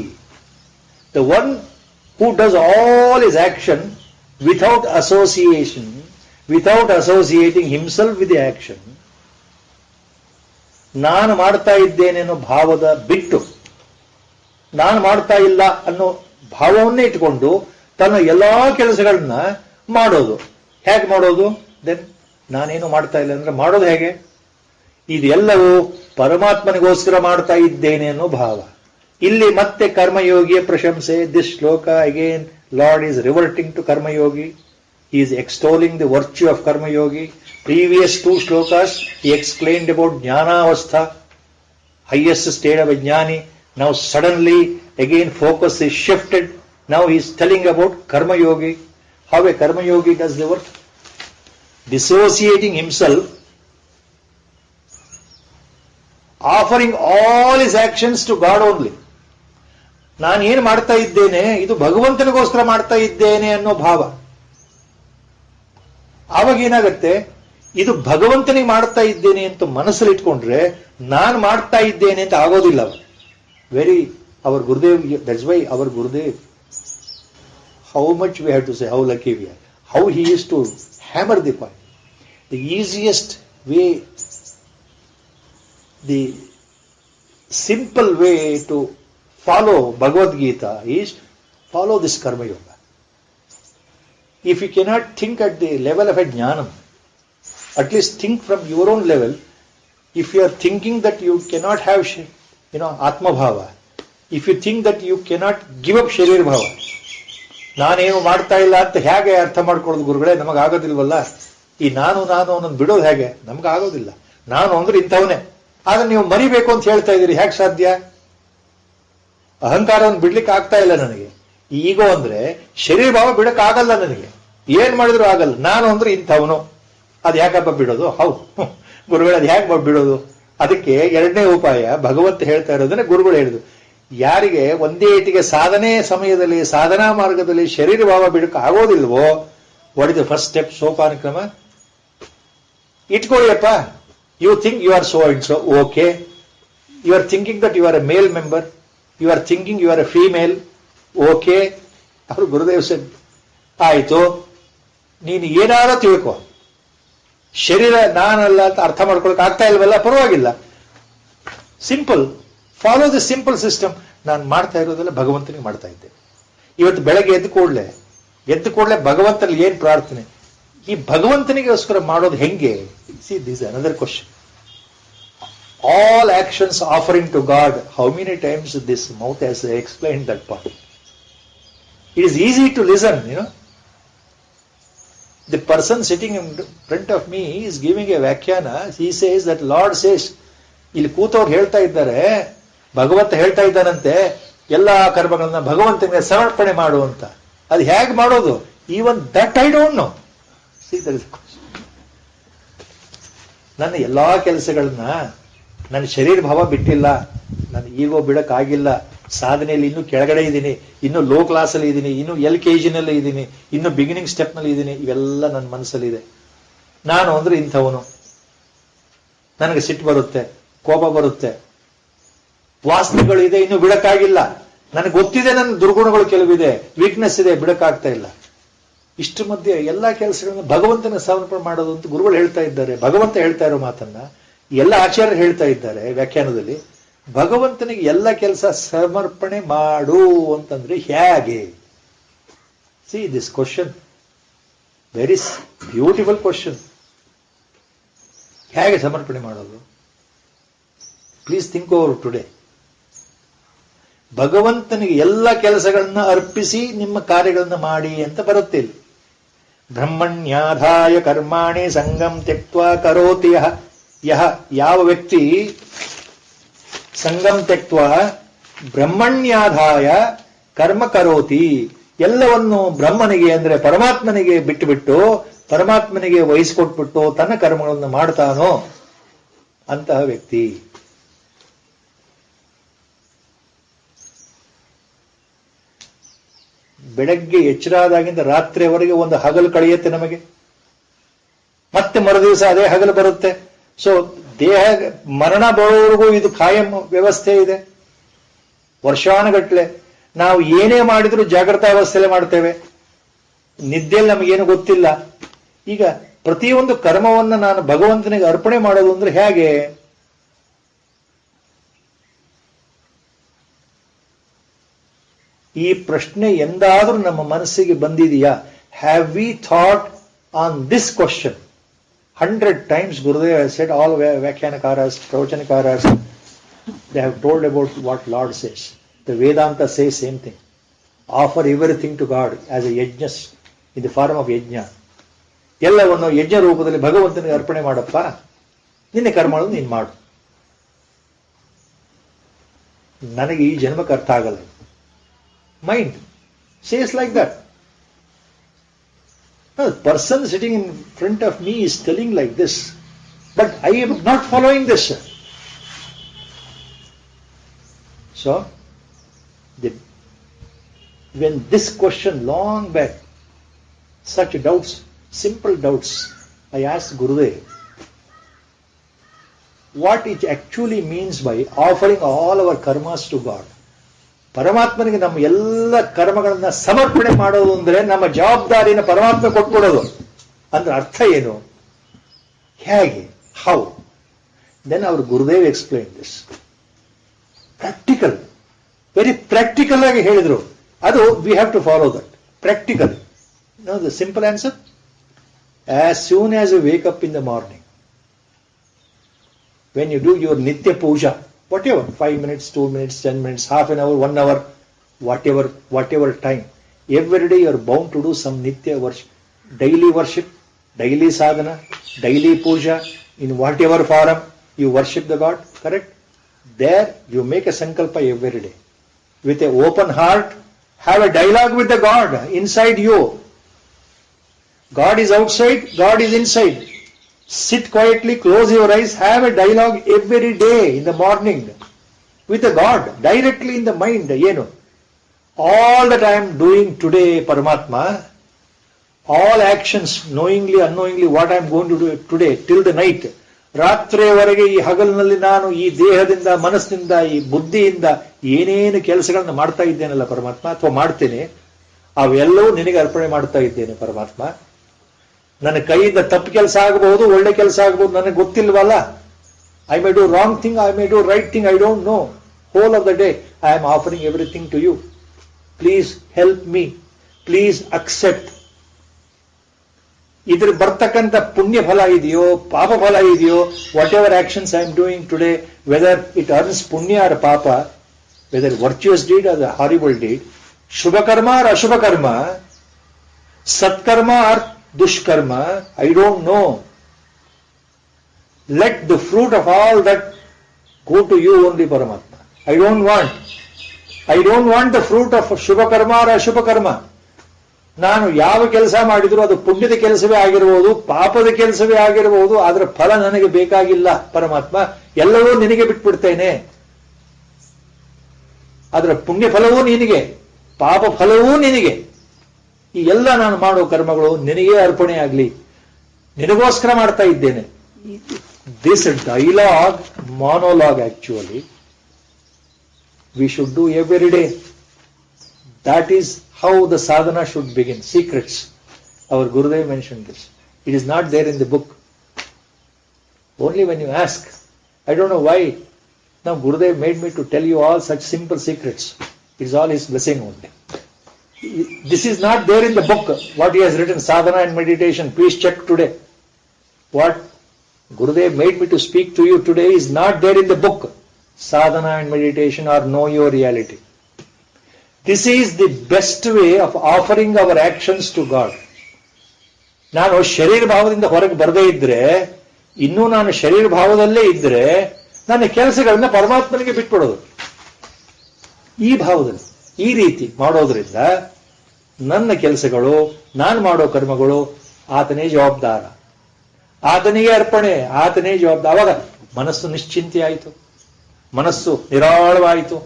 The one who does all his action without association, without associating himself with the action, ನಾನು ಮಾಡ್ತಾ ಇದ್ದೇನೆ ಅನ್ನೋ ಭಾವದ ಬಿಟ್ಟು, ನಾನು ಮಾಡ್ತಾ ಇಲ್ಲ ಅನ್ನೋ ಭಾವವನ್ನೇ ಇಟ್ಕೊಂಡು ತನ್ನ ಎಲ್ಲಾ ಕೆಲಸಗಳನ್ನ ಮಾಡೋದು. ಹೇಗೆ ಮಾಡೋದು? ದೆನ್ ನಾನೇನು ಮಾಡ್ತಾ ಇಲ್ಲ ಅಂದ್ರೆ ಮಾಡೋದು ಹೇಗೆ? ಇದೆಲ್ಲವೂ ಪರಮಾತ್ಮನಿಗೋಸ್ಕರ ಮಾಡ್ತಾ ಇದ್ದೇನೆ ಅನ್ನೋ ಭಾವ. ಇಲ್ಲಿ ಮತ್ತೆ ಕರ್ಮಯೋಗಿಯ ಪ್ರಶಂಸೆ. ದಿಸ್ ಶ್ಲೋಕ again Lord is reverting to Karma Yogi. He is extolling the virtue of Karma Yogi. Previous two shlokas he explained about Jnana Avastha, highest state of a Jnani. Now suddenly again focus is shifted. Now he is telling about Karma Yogi. How a Karma Yogi does the work? Dissociating himself, offering all his actions to God only. ನಾನು ಏನು ಮಾಡ್ತಾ ಇದ್ದೇನೆ ಇದು ಭಗವಂತನಿಗೋಸ್ಕರ ಮಾಡ್ತಾ ಇದ್ದೇನೆ ಅನ್ನೋ ಭಾವ. ಆವಾಗ ಏನಾಗುತ್ತೆ, ಇದು ಭಗವಂತನಿಗೆ ಮಾಡ್ತಾ ಇದ್ದೇನೆ ಅಂತ ಮನಸ್ಸಲ್ಲಿ ಇಟ್ಕೊಂಡ್ರೆ ನಾನು ಮಾಡ್ತಾ ಇದ್ದೇನೆ ಅಂತ ಆಗೋದಿಲ್ಲ. Very our Gurudev, that's why our Gurudev, how much we have to say how lucky we are, how he is to hammer the point. The easiest way, the simple way to follow Bhagavad Gita is follow this Karma Yoga. If you cannot think at the level of a Jnanam, at least think from your own level. If you are thinking that you cannot have, Atma Bhava, if you think that you cannot give up Sharir Bhava, ನಾನೇನು ಮಾಡ್ತಾ ಇಲ್ಲ ಅಂತ ಹೇಗೆ ಅರ್ಥ ಮಾಡ್ಕೊಳ್ಳೋದು ಗುರುಗಳೇ? ನಮಗಾಗೋದಿಲ್ವಲ್ಲ. ಈ ನಾನು ಅನ್ನೋದು ಬಿಡೋದು ಹೇಗೆ? ನಮಗಾಗೋದಿಲ್ಲ. ನಾನು ಅಂದ್ರೆ ಇಂಥವನೇ. ಆದ್ರೆ ನೀವು ಮರಿಬೇಕು ಅಂತ ಹೇಳ್ತಾ ಇದ್ದೀರಿ, ಹೇಗೆ ಸಾಧ್ಯ? ಅಹಂಕಾರವನ್ನು ಬಿಡ್ಲಿಕ್ಕೆ ಆಗ್ತಾ ಇಲ್ಲ ನನಗೆ. ಈಗೋ ಅಂದ್ರೆ ಶರೀರ ಭಾವ ಬಿಡಕ್ ಆಗಲ್ಲ ನನಗೆ, ಏನ್ ಮಾಡಿದ್ರು ಆಗಲ್ಲ. ನಾನು ಅಂದ್ರೆ ಇಂಥವನು, ಅದು ಯಾಕಪ್ಪ ಬಿಡೋದು? ಹೌದು ಗುರುಗಳು, ಅದು ಹೇಗೆ ಬಿಡೋದು? ಅದಕ್ಕೆ ಎರಡನೇ ಉಪಾಯ ಭಗವಂತ ಹೇಳ್ತಾ ಇರೋದನ್ನ ಗುರುಗಳು ಹೇಳಿದ್ರು. ಯಾರಿಗೆ ಒಂದೇ ಏಟಿಗೆ ಸಾಧನೆ ಸಮಯದಲ್ಲಿ, ಸಾಧನಾ ಮಾರ್ಗದಲ್ಲಿ ಶರೀರ ಭಾವ ಬಿಡಕ್ ಆಗೋದಿಲ್ವೋ, what is the first step? ಸೋಪಾನ ಕ್ರಮ ಇಟ್ಕೊಳ್ಳಿಯಪ್ಪ. You think you are so and so, okay. You are thinking that you are a male member, you are thinking you are a female, okay. ಅವರು ಗುರುದೇವ್ ಸೆಡ್, ಆಯ್ತು, ನೀನು ಏನಾದ್ರೂ ತಿಳ್ಕೊ, ಶರೀರ ನಾನಲ್ಲ ಅಂತ ಅರ್ಥ ಮಾಡ್ಕೊಳಕ್ ಆಗ್ತಾ ಇಲ್ವಲ್ಲ, ಪರವಾಗಿಲ್ಲ. Simple, follow the simple system. ನಾನು ಮಾಡ್ತಾ ಇರೋದೆಲ್ಲ ಭಗವಂತನಿಗೆ ಮಾಡ್ತಾ ಇದ್ದೆ. ಇವತ್ತು ಬೆಳಗ್ಗೆ ಎದ್ದು ಕೂಡಲೇ ಭಗವಂತನಲ್ಲಿ ಏನ್ ಪ್ರಾರ್ಥನೆ? ಈ ಭಗವಂತನಿಗೋಸ್ಕರ ಮಾಡೋದು ಹೆಂಗೆ? See this another question. All actions offering to God. How many times this mouth has explained that part? It is easy to listen, The person sitting in front of me is giving a ವ್ಯಾಖ್ಯಾನ. He says that Lord says, ಇಲ್ಲಿ ಕೂತವ್ರು ಹೇಳ್ತಾ ಇದ್ದಾರೆ, ಭಗವಂತ ಹೇಳ್ತಾ ಇದ್ದಾನಂತೆ, ಎಲ್ಲಾ ಕರ್ಮಗಳನ್ನ ಭಗವಂತನಿಗೆ ಸಮರ್ಪಣೆ ಮಾಡು ಅಂತ. ಅದು ಹೇಗೆ ಮಾಡೋದು? Even that I don't no. ನನ್ನ ಎಲ್ಲಾ ಕೆಲಸಗಳನ್ನ ನನ್ನ ಶರೀರ ಭಾವ ಬಿಟ್ಟಿಲ್ಲ, ನಾನು ಈಗೋ ಬಿಡಕ್ಕಾಗಿಲ್ಲ, ಸಾಧನೆಯಲ್ಲಿ ಇನ್ನೂ ಕೆಳಗಡೆ ಇದ್ದೀನಿ, ಇನ್ನೂ ಲೋ ಕ್ಲಾಸ್ ಅಲ್ಲಿ ಇದ್ದೀನಿ, ಇನ್ನೂ LKG ನಲ್ಲಿ ಇದ್ದೀನಿ, ಇನ್ನೂ ಬಿಗಿನಿಂಗ್ ಸ್ಟೆಪ್ ನಲ್ಲಿ ಇದ್ದೀನಿ. ಇವೆಲ್ಲ ನನ್ನ ಮನಸ್ಸಲ್ಲಿದೆ. ನಾನು ಅಂದ್ರೆ ಇಂಥವನು, ನನಗೆ ಸಿಟ್ಟು ಬರುತ್ತೆ, ಕೋಪ ಬರುತ್ತೆ, ವಾಸನೆಗಳಿದೆ, ಇನ್ನೂ ಬಿಡಕ್ಕಾಗಿಲ್ಲ, ನನಗೆ ಗೊತ್ತಿದೆ ನನ್ನ ದುರ್ಗುಣಗಳು ಕೆಲವಿದೆ, ವೀಕ್ನೆಸ್ ಇದೆ, ಬಿಡಕ್ಕಾಗ್ತಾ ಇಲ್ಲ. ಇಷ್ಟು ಮಧ್ಯೆ ಎಲ್ಲಾ ಕೆಲಸಗಳನ್ನ ಭಗವಂತನ ಸಮರ್ಪಣೆ ಮಾಡೋದು ಅಂತ ಗುರುಗಳು ಹೇಳ್ತಾ ಇದ್ದಾರೆ. ಭಗವಂತ ಹೇಳ್ತಾ ಇರೋ ಮಾತನ್ನ ಎಲ್ಲ ಆಚಾರ್ಯರು ಹೇಳ್ತಾ ಇದ್ದಾರೆ ವ್ಯಾಖ್ಯಾನದಲ್ಲಿ. ಭಗವಂತನಿಗೆ ಎಲ್ಲ ಕೆಲಸ ಸಮರ್ಪಣೆ ಮಾಡು ಅಂತಂದ್ರೆ ಹೇಗೆ? See this question, very beautiful question. ಹೇಗೆ ಸಮರ್ಪಣೆ ಮಾಡೋದು? Please think over today. ಭಗವಂತನಿಗೆ ಎಲ್ಲ ಕೆಲಸಗಳನ್ನ ಅರ್ಪಿಸಿ ನಿಮ್ಮ ಕಾರ್ಯಗಳನ್ನ ಮಾಡಿ ಅಂತ ಬರುತ್ತೆ ಇಲ್ಲಿ. ಬ್ರಹ್ಮಣ್ಯಾಧಾಯ ಕರ್ಮಾಣಿ ಸಂಗಂ ತ್ಯಕ್ತ್ವಾ ಕರೋತಿ ಯಹ. ಯಾವ ವ್ಯಕ್ತಿ ಸಂಗಂ ತ್ಯಕ್ತ್ವಾ ಬ್ರಹ್ಮಣ್ಯಾಧಾಯ ಕರ್ಮ ಕರೋತಿ, ಎಲ್ಲವನ್ನು ಬ್ರಹ್ಮನಿಗೆ ಅಂದ್ರೆ ಪರಮಾತ್ಮನಿಗೆ ಬಿಟ್ಟುಬಿಟ್ಟು ಪರಮಾತ್ಮನಿಗೆ ವಹಿಸಿಕೊಟ್ಬಿಟ್ಟು ತನ್ನ ಕರ್ಮಗಳನ್ನು ಮಾಡ್ತಾನೋ ಅಂತಹ ವ್ಯಕ್ತಿ. ಬೆಳಗ್ಗೆ ಎಚ್ಚರಾದಾಗಿಂದ ರಾತ್ರಿಯವರೆಗೆ ಒಂದು ಹಗಲು ಕಳೆಯುತ್ತೆ ನಮಗೆ, ಮತ್ತೆ ಮರುದಿವಸ ಅದೇ ಹಗಲು ಬರುತ್ತೆ. ಸೊ ದೇಹ ಮರಣ ಬರೋವರೆಗೂ ಇದು ಕಾಯಂ ವ್ಯವಸ್ಥೆ ಇದೆ. ವರ್ಷಾನುಗಟ್ಲೆ ನಾವು ಏನೇ ಮಾಡಿದ್ರು ಜಾಗ್ರತಾ ಅವಸ್ಥೆಯಲ್ಲೇ ಮಾಡ್ತೇವೆ, ನಿದ್ದೆಯಲ್ಲಿ ನಮಗೇನು ಗೊತ್ತಿಲ್ಲ. ಈಗ ಪ್ರತಿಯೊಂದು ಕರ್ಮವನ್ನ ನಾನು ಭಗವಂತನಿಗೆ ಅರ್ಪಣೆ ಮಾಡೋದು ಅಂದ್ರೆ ಹೇಗೆ? ಈ ಪ್ರಶ್ನೆ ಎಂದಾದ್ರೂ ನಮ್ಮ ಮನಸ್ಸಿಗೆ ಬಂದಿದೆಯಾ? Have we thought on this question? 100 times Gurudev has said, all Vyakhyanakaras, Pravachanakaras, they have told about what Lord says. The Vedanta says same thing. Offer everything to God as a yajna, in the form of yajna. ಎಲ್ಲವನ್ನು ಯಜ್ಞ ರೂಪದಲ್ಲಿ ಭಗವಂತನಿಗೆ ಅರ್ಪಣೆ ಮಾಡಪ್ಪ, ನಿನ್ನೆ ಕರ್ಮಗಳನ್ನು ನೀನು ಮಾಡು. ನನಗೆ ಈ ಜನ್ಮಕ್ಕೆ ಅರ್ಥ ಆಗಲ್ಲ. Mind says like that. The person sitting in front of me is telling like this, but I am not following this. So, when this question long back, such doubts, simple doubts, I asked Gurudev, what it actually means by offering all our karmas to God. ಪರಮಾತ್ಮನಿಗೆ ನಮ್ಮ ಎಲ್ಲ ಕರ್ಮಗಳನ್ನ ಸಮರ್ಪಣೆ ಮಾಡೋದು ಅಂದ್ರೆ ನಮ್ಮ ಜವಾಬ್ದಾರಿನ ಪರಮಾತ್ಮ ಕೊಟ್ಕೊಡೋದು ಅಂದ್ರೆ ಅರ್ಥ ಏನು? ಹೇಗೆ? How? Then our Gurudev explain this. Practical, very practical ಆಗಿ ಹೇಳಿದ್ರು. ಅದು we have to follow that practical. Know the simple answer, as soon as you wake up in the morning, when you do your nitya puja, whatever, 5 minutes, 2 minutes, 10 minutes, half an hour, 1 hour, whatever time, every day you are bound to do some nitya worship, worship, daily sadhana, daily puja, in whatever form you worship the God, correct? There you make a sankalpa every day. With an open heart, have a dialogue with the God inside you. God is outside, God is inside. Sit quietly, close your eyes, have a dialogue every day in the morning with the God, directly in the mind. All that I am doing today, Paramatma, all actions, knowingly, unknowingly, what I am going to do today, till the night, ರಾತ್ರಿಯವರೆಗೆ ಈ ಹಗಲಿನಲ್ಲಿ ನಾನು ಈ ದೇಹದಿಂದ, ಮನಸ್ಸಿನಿಂದ, ಈ ಬುದ್ಧಿಯಿಂದ ಏನೇನು ಕೆಲಸಗಳನ್ನ ಮಾಡ್ತಾ ಇದ್ದೇನಲ್ಲ ಪರಮಾತ್ಮ, ಅಥವಾ ಮಾಡ್ತೇನೆ, ಅವೆಲ್ಲವೂ ನಿನಗೆ ಅರ್ಪಣೆ ಮಾಡ್ತಾ ಇದ್ದೇನೆ ಪರಮಾತ್ಮ. ನನ್ನ ಕೈಯಿಂದ ತಪ್ಪು ಕೆಲಸ ಆಗಬಹುದು, ಒಳ್ಳೆ ಕೆಲಸ ಆಗಬಹುದು, ನನಗೆ ಗೊತ್ತಿಲ್ವಲ್ಲ. I may do wrong thing, I may do right thing, I don't know. Whole of the day I am offering everything to you. Please help me, please accept. ಇದ್ರ ಬರ್ತಕ್ಕಂಥ ಪುಣ್ಯ ಫಲ ಇದೆಯೋ ಪಾಪ ಫಲ ಇದೆಯೋ, whatever actions I am doing today, whether it earns ಪುಣ್ಯ or ಪಾಪ, whether virtuous deed or horrible deed, ಶುಭ ಕರ್ಮ ಆರ್ ಅಶುಭ ಕರ್ಮ, ಸತ್ಕರ್ಮ ಆರ್ ದುಷ್ಕರ್ಮ, I don't no. Let the fruit of all that go to you only, Paramatma. I don't want the fruit of ಶುಭ ಕರ್ಮ or ಅಶುಭ ಕರ್ಮ. ನಾನು ಯಾವ ಕೆಲಸ ಮಾಡಿದ್ರು ಅದು ಪುಣ್ಯದ ಕೆಲಸವೇ ಆಗಿರಬಹುದು, ಪಾಪದ ಕೆಲಸವೇ ಆಗಿರಬಹುದು, ಅದರ ಫಲ ನನಗೆ ಬೇಕಾಗಿಲ್ಲ ಪರಮಾತ್ಮ, ಎಲ್ಲವೂ ನಿನಗೆ ಬಿಟ್ಬಿಡ್ತೇನೆ. ಅದರ ಪುಣ್ಯ ಫಲವೂ ನಿನಗೆ, ಪಾಪ ಫಲವೂ ನಿನಗೆ. ಈ ಎಲ್ಲ ನಾನು ಮಾಡೋ ಕರ್ಮಗಳು ನಿನಗೇ ಅರ್ಪಣೆ ಆಗಲಿ, ನಿನಗೋಸ್ಕರ ಮಾಡ್ತಾ ಇದ್ದೇನೆ. This dialogue, monologue actually, we should do every day. That is how the sadhana should begin. Secrets. Our Gurudev mentioned this. It is not there in the book. Only when you ask. I don't know why. Now Gurudev made me to tell you all such simple secrets. It is all his blessing only. This is not there in the book. What he has written, sadhana and meditation. Please check today. What Gurudev made me to speak to you today is not there in the book. Sadhana and meditation or know your reality. This is the best way of offering our actions to God. ನಾನು ಶರೀರ ಭಾವದಿಂದ ಹೊರಗೆ ಬರದೇ ಇದ್ರೆ, ಇನ್ನೂ ನಾನು ಶರೀರ ಭಾವದಲ್ಲೇ ಇದ್ರೆ, ನನ್ನ ಕೆಲಸಗಳನ್ನ ಪರಮಾತ್ಮನಿಗೆ ಬಿಟ್ಬಿಡೋದು. ಈ ಭಾವದಲ್ಲಿ ಈ ರೀತಿ ಮಾಡೋದ್ರಿಂದ ನನ್ನ ಕೆಲಸಗಳು, ನಾನು ಮಾಡೋ ಕರ್ಮಗಳು ಆತನೇ ಜವಾಬ್ದಾರ, ಆತನಿಗೆ ಅರ್ಪಣೆ, ಆತನೇ ಜವಾಬ್ದಾರ. ಆವಾಗ ಮನಸ್ಸು ನಿಶ್ಚಿಂತೆ ಆಯಿತು, ಮನಸ್ಸು ನಿರಾಳವಾಯಿತು.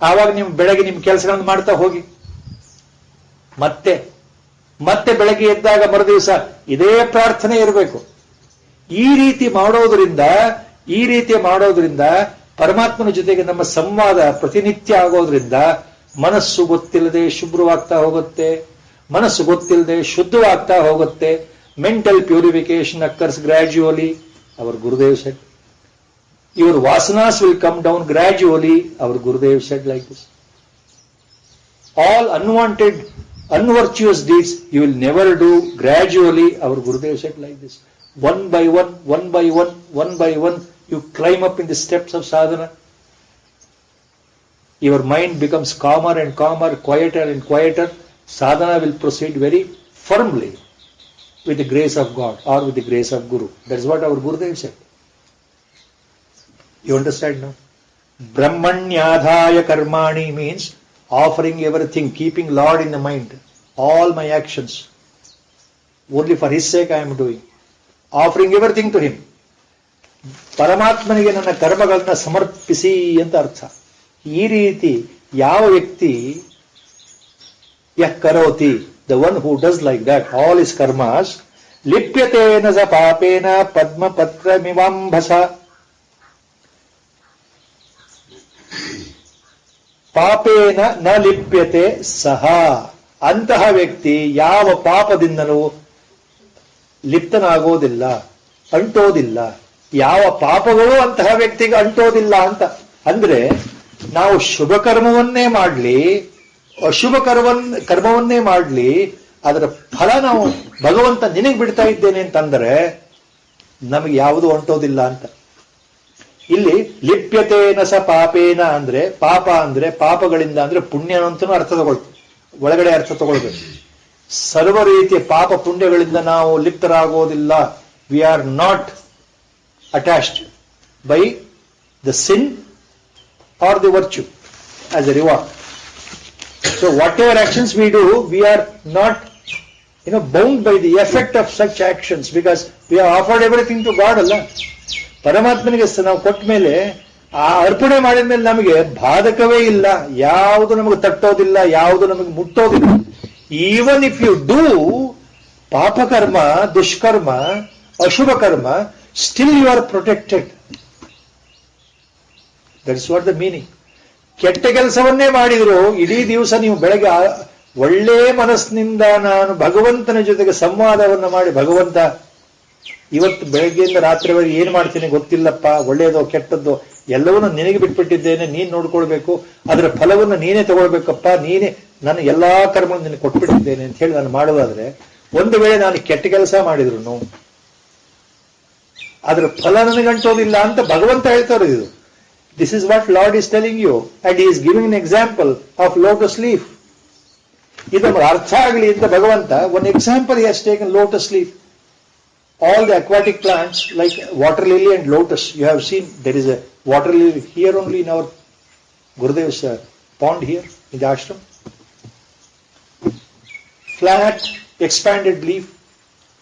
ಆವಾಗ ನೀವು ಬೆಳಗ್ಗೆ ನಿಮ್ಮ ಕೆಲಸಗಳನ್ನು ಮಾಡ್ತಾ ಹೋಗಿ. ಮತ್ತೆ ಬೆಳಗ್ಗೆ ಎದ್ದಾಗ ಮರುದಿವಸ ಇದೇ ಪ್ರಾರ್ಥನೆ ಇರಬೇಕು. ಈ ರೀತಿ ಮಾಡೋದ್ರಿಂದ ಪರಮಾತ್ಮನ ಜೊತೆಗೆ ನಮ್ಮ ಸಂವಾದ ಪ್ರತಿನಿತ್ಯ ಆಗೋದ್ರಿಂದ ಮನಸ್ಸು ಗೊತ್ತಿಲ್ಲದೆ ಶುಭ್ರವಾಗ್ತಾ ಹೋಗುತ್ತೆ, ಮನಸ್ಸು ಗೊತ್ತಿಲ್ಲದೆ ಶುದ್ಧವಾಗ್ತಾ ಹೋಗುತ್ತೆ. Mental purification occurs gradually, our Gurudev said. Your vasanas will come down gradually, our Gurudev said like this. All unwanted, unvirtuous deeds you will never do gradually, our Gurudev said like this. One by one, you climb up in the steps of sadhana. Your mind becomes calmer and calmer, quieter and quieter. Sadhana will proceed very firmly, with the grace of God or with the grace of Guru. That's what our Gurudev said. You understand now? Brahmanyadhaya karmani means offering everything, keeping Lord in the mind. All my actions, only for His sake I am doing. Offering everything to Him. ಪರಮಾತ್ಮನಿಗೆ ನನ್ನ ಕರ್ಮಗಳನ್ನ ಸಮರ್ಪಿಸಿ ಅಂತ ಅರ್ಥ. ಈ ರೀತಿ ಯಾವ ವ್ಯಕ್ತಿ ಯಃ ಕರೋತಿ, the one who does like that, all his karmas, lipyatena sa papena padma patra mivambhasa. Papena na lipyate saha. ಅಂತಹ ವ್ಯಕ್ತಿ ಯಾವ ಪಾಪದಿಂದಲೂ ಲಿಪ್ತನಾಗೋದಿಲ್ಲ, ಅಂಟೋದಿಲ್ಲ. ಯಾವ ಪಾಪಗಳು ಅಂತಹ ವ್ಯಕ್ತಿಗೆ ಅಂಟೋದಿಲ್ಲ ಅಂತ ಅಂದ್ರೆ, ನಾವು ಶುಭ ಕರ್ಮವನ್ನೇ ಮಾಡಲಿ, ಅಶುಭ ಕರ್ಮವನ್ನೇ ಮಾಡಲಿ, ಅದರ ಫಲ ನಾವು ಭಗವಂತ ನಿನಗೆ ಬಿಡ್ತಾ ಇದ್ದೇನೆ ಅಂತಂದ್ರೆ ನಮಗೆ ಯಾವುದೂ ಅಂಟೋದಿಲ್ಲ ಅಂತ. ಇಲ್ಲಿ ಲಿಪ್ಯತೇನ ಸ ಪಾಪೇನ ಅಂದ್ರೆ, ಪಾಪ ಅಂದ್ರೆ ಪಾಪಗಳಿಂದ ಅಂದ್ರೆ ಪುಣ್ಯ ಅಂತನೂ ಅರ್ಥ ಒಳಗಡೆ ಅರ್ಥ ತಗೊಳ್ಬೇಕು. ಸರ್ವ ರೀತಿಯ ಪಾಪ ಪುಣ್ಯಗಳಿಂದ ನಾವು ಲಿಪ್ತರಾಗೋದಿಲ್ಲ. We are not attached by the sin or the virtue as a reward. So whatever actions we do, we are not, bound by the effect of such actions, because we have offered everything to God Allah. ಪರಮಾತ್ಮನಿಗೆ ನಾವು ಕೊಟ್ಟ ಮೇಲೆ, ಆ ಅರ್ಪಣೆ ಮಾಡಿದ ಮೇಲೆ ನಮಗೆ ಬಾಧಕವೇ ಇಲ್ಲ, ಯಾವುದು ನಮಗೆ ತಟ್ಟೋದಿಲ್ಲ, ಯಾವುದು ನಮಗೆ ಮುಟ್ಟೋದಿಲ್ಲ. ಈವನ್ ಇಫ್ ಯು ಡೂ ಪಾಪಕರ್ಮ, ದುಷ್ಕರ್ಮ, ಅಶುಭ ಕರ್ಮ, still you are protected. That is what the meaning. ಕೆಟ್ಟ ಕೆಲಸವನ್ನೇ ಮಾಡಿದ್ರು ಇಡೀ ದಿವಸ ನೀವು ಬೆಳಗ್ಗೆ ಒಳ್ಳೆ ಮನಸ್ಸಿನಿಂದ ನಾನು ಭಗವಂತನ ಜೊತೆಗೆ ಸಂವಾದವನ್ನು ಮಾಡಿ, ಭಗವಂತ ಇವತ್ತು ಬೆಳಗ್ಗೆಯಿಂದ ರಾತ್ರಿವರೆಗೆ ಏನ್ ಮಾಡ್ತೀನಿ ಗೊತ್ತಿಲ್ಲಪ್ಪ, ಒಳ್ಳೆಯದೋ ಕೆಟ್ಟದ್ದೋ ಎಲ್ಲವನ್ನೂ ನಿನಗೆ ಬಿಟ್ಬಿಟ್ಟಿದ್ದೇನೆ, ನೀನ್ ನೋಡ್ಕೊಳ್ಬೇಕು, ಅದರ ಫಲವನ್ನು ನೀನೇ ತಗೊಳ್ಬೇಕಪ್ಪ, ನೀನೇ ನನ್ನ ಎಲ್ಲಾ ಕರ್ಮವನ್ನು ನಿನಗೆ ಕೊಟ್ಬಿಟ್ಟಿದ್ದೇನೆ ಅಂತ ಹೇಳಿ ನಾನು ಮಾಡೋದಾದ್ರೆ ಒಂದು ವೇಳೆ ನಾನು ಕೆಟ್ಟ ಕೆಲಸ ಮಾಡಿದ್ರು ಅದರ ಫಲ ನನಗಂಟೋದಿಲ್ಲ ಅಂತ ಭಗವಂತ ಹೇಳ್ತಾರೆ. ಇದು this is what Lord is telling you and is giving an example of lotus leaf. ಇದು ನಮಗೆ ಅರ್ಥ ಆಗಲಿ ಅಂತ ಭಗವಂತ one example he has taken lotus leaf. All the aquatic plants like water lily and lotus, you have seen there is a water lily here only in our Gurudev's pond here in the ashram. Flat, expanded leaf,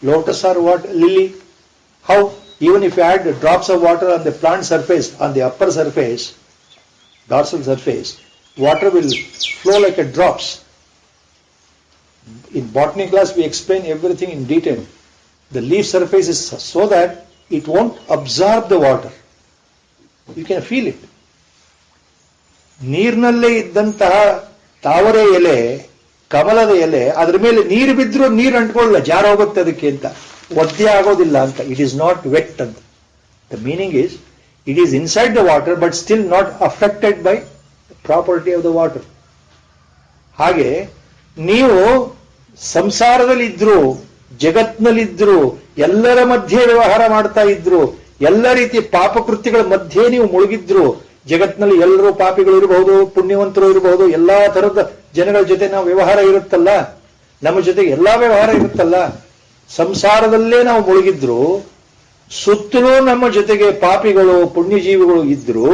lotus or what lily. How even if you add drops of water on the plant surface, on the upper surface, dorsal surface, water will flow like a drops. In botany class we explain everything in detail. The leaf surface is so that it won't absorb the water. You can feel it. ನೀರಿನಲ್ಲೇ ಇದ್ದಂತಹ ತಾವರೆ ಎಲೆ, ಕಮಲದ ಎಲೆ, ಅದ್ರ ಮೇಲೆ ನೀರು ಬಿದ್ದರೂ ನೀರು ಅಂಟ್ಕೊಳ್ಳಲ್ಲ, ಜಾರ ಹೋಗುತ್ತೆ ಅದಕ್ಕೆ ಅಂತ, ಒದ್ದೆ ಆಗೋದಿಲ್ಲ ಅಂತ. ಇಟ್ ಈಸ್ ನಾಟ್ ವೆಟ್ ಅಂತ. The meaning is it is inside the water but still not affected by property of the water. ಹಾಗೆ ನೀವು ಸಂಸಾರದಲ್ಲಿ ಇದ್ರು, ಜಗತ್ನಲ್ಲಿದ್ರು, ಎಲ್ಲರ ಮಧ್ಯೆ ವ್ಯವಹಾರ ಮಾಡ್ತಾ ಇದ್ರು, ಎಲ್ಲ ರೀತಿಯ ಪಾಪಕೃತ್ಯಗಳ ಮಧ್ಯೆ ನೀವು ಮುಳುಗಿದ್ರು, ಜಗತ್ನಲ್ಲಿ ಎಲ್ಲರೂ ಪಾಪಿಗಳು ಇರಬಹುದು, ಪುಣ್ಯವಂತರು ಇರಬಹುದು, ಎಲ್ಲಾ ತರದ ಜನಗಳ ಜೊತೆ ನಾವು ವ್ಯವಹಾರ ಇರುತ್ತಲ್ಲ, ನಮ್ಮ ಜೊತೆಗೆ ಎಲ್ಲಾ ವ್ಯವಹಾರ ಇರುತ್ತಲ್ಲ, ಸಂಸಾರದಲ್ಲೇ ನಾವು ಮುಳುಗಿದ್ರು, ಸುತ್ತಲೂ ನಮ್ಮ ಜೊತೆಗೆ ಪಾಪಿಗಳು ಪುಣ್ಯಜೀವಿಗಳು ಇದ್ರು,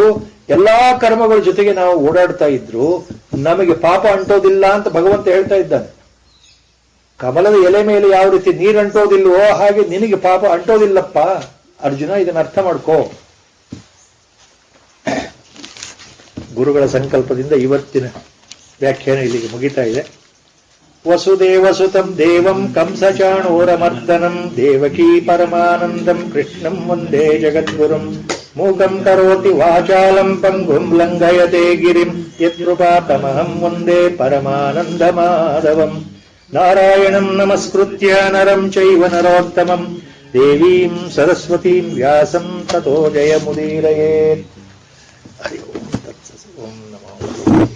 ಎಲ್ಲಾ ಕರ್ಮಗಳ ಜೊತೆಗೆ ನಾವು ಓಡಾಡ್ತಾ ಇದ್ರು, ನಮಗೆ ಪಾಪ ಅಂಟೋದಿಲ್ಲ ಅಂತ ಭಗವಂತ ಹೇಳ್ತಾ ಇದ್ದಾನೆ. ಕಮಲದ ಎಲೆ ಮೇಲೆ ಯಾವ ರೀತಿ ನೀರು ಅಂಟೋದಿಲ್ವೋ ಹಾಗೆ ನಿನಗೆ ಪಾಪ ಅಂಟೋದಿಲ್ಲಪ್ಪ ಅರ್ಜುನ, ಇದನ್ನ ಅರ್ಥ ಮಾಡ್ಕೋ. ಗುರುಗಳ ಸಂಕಲ್ಪದಿಂದ ಇವತ್ತಿನ ವ್ಯಾಖ್ಯಾನ ಇಲ್ಲಿಗೆ ಮುಗಿತಾ ಇದೆ. ವಸುದೇವಸುತಂ ದೇವಂ ಕಂಸಚಾಣೂರಮರ್ದನಂ ದೇವಕೀ ಪರಮಾನಂದಂ ಕೃಷ್ಣಂ ವಂದೇ ಜಗದ್ಗುರುಂ ಮೂಕಂ ಕರೋತಿ ವಾಚಾಲಂ ಪಂಗುಂ ಲಂಘಯತೆ ಗಿರಿಂ ಯತ್ಕೃಪಾತಮಹಂ ವಂದೇ ಪರಮಾನಂದ ಮಾಧವಂ. ನಾರಾಯಣಂ ನಮಸ್ಕೃತ್ಯ ನರಂ ಚೈವ ನರೋತ್ತಮಂ ದೇವೀಂ ಸರಸ್ವತೀಂ ವ್ಯಾಸಂ ತತೋ ಜಯಮುದೀರಯೇತ್. ಹರಿ ಓಂ ತತ್ಸತ್. ಓಂ ನಮೋ ಭಗವತೆ.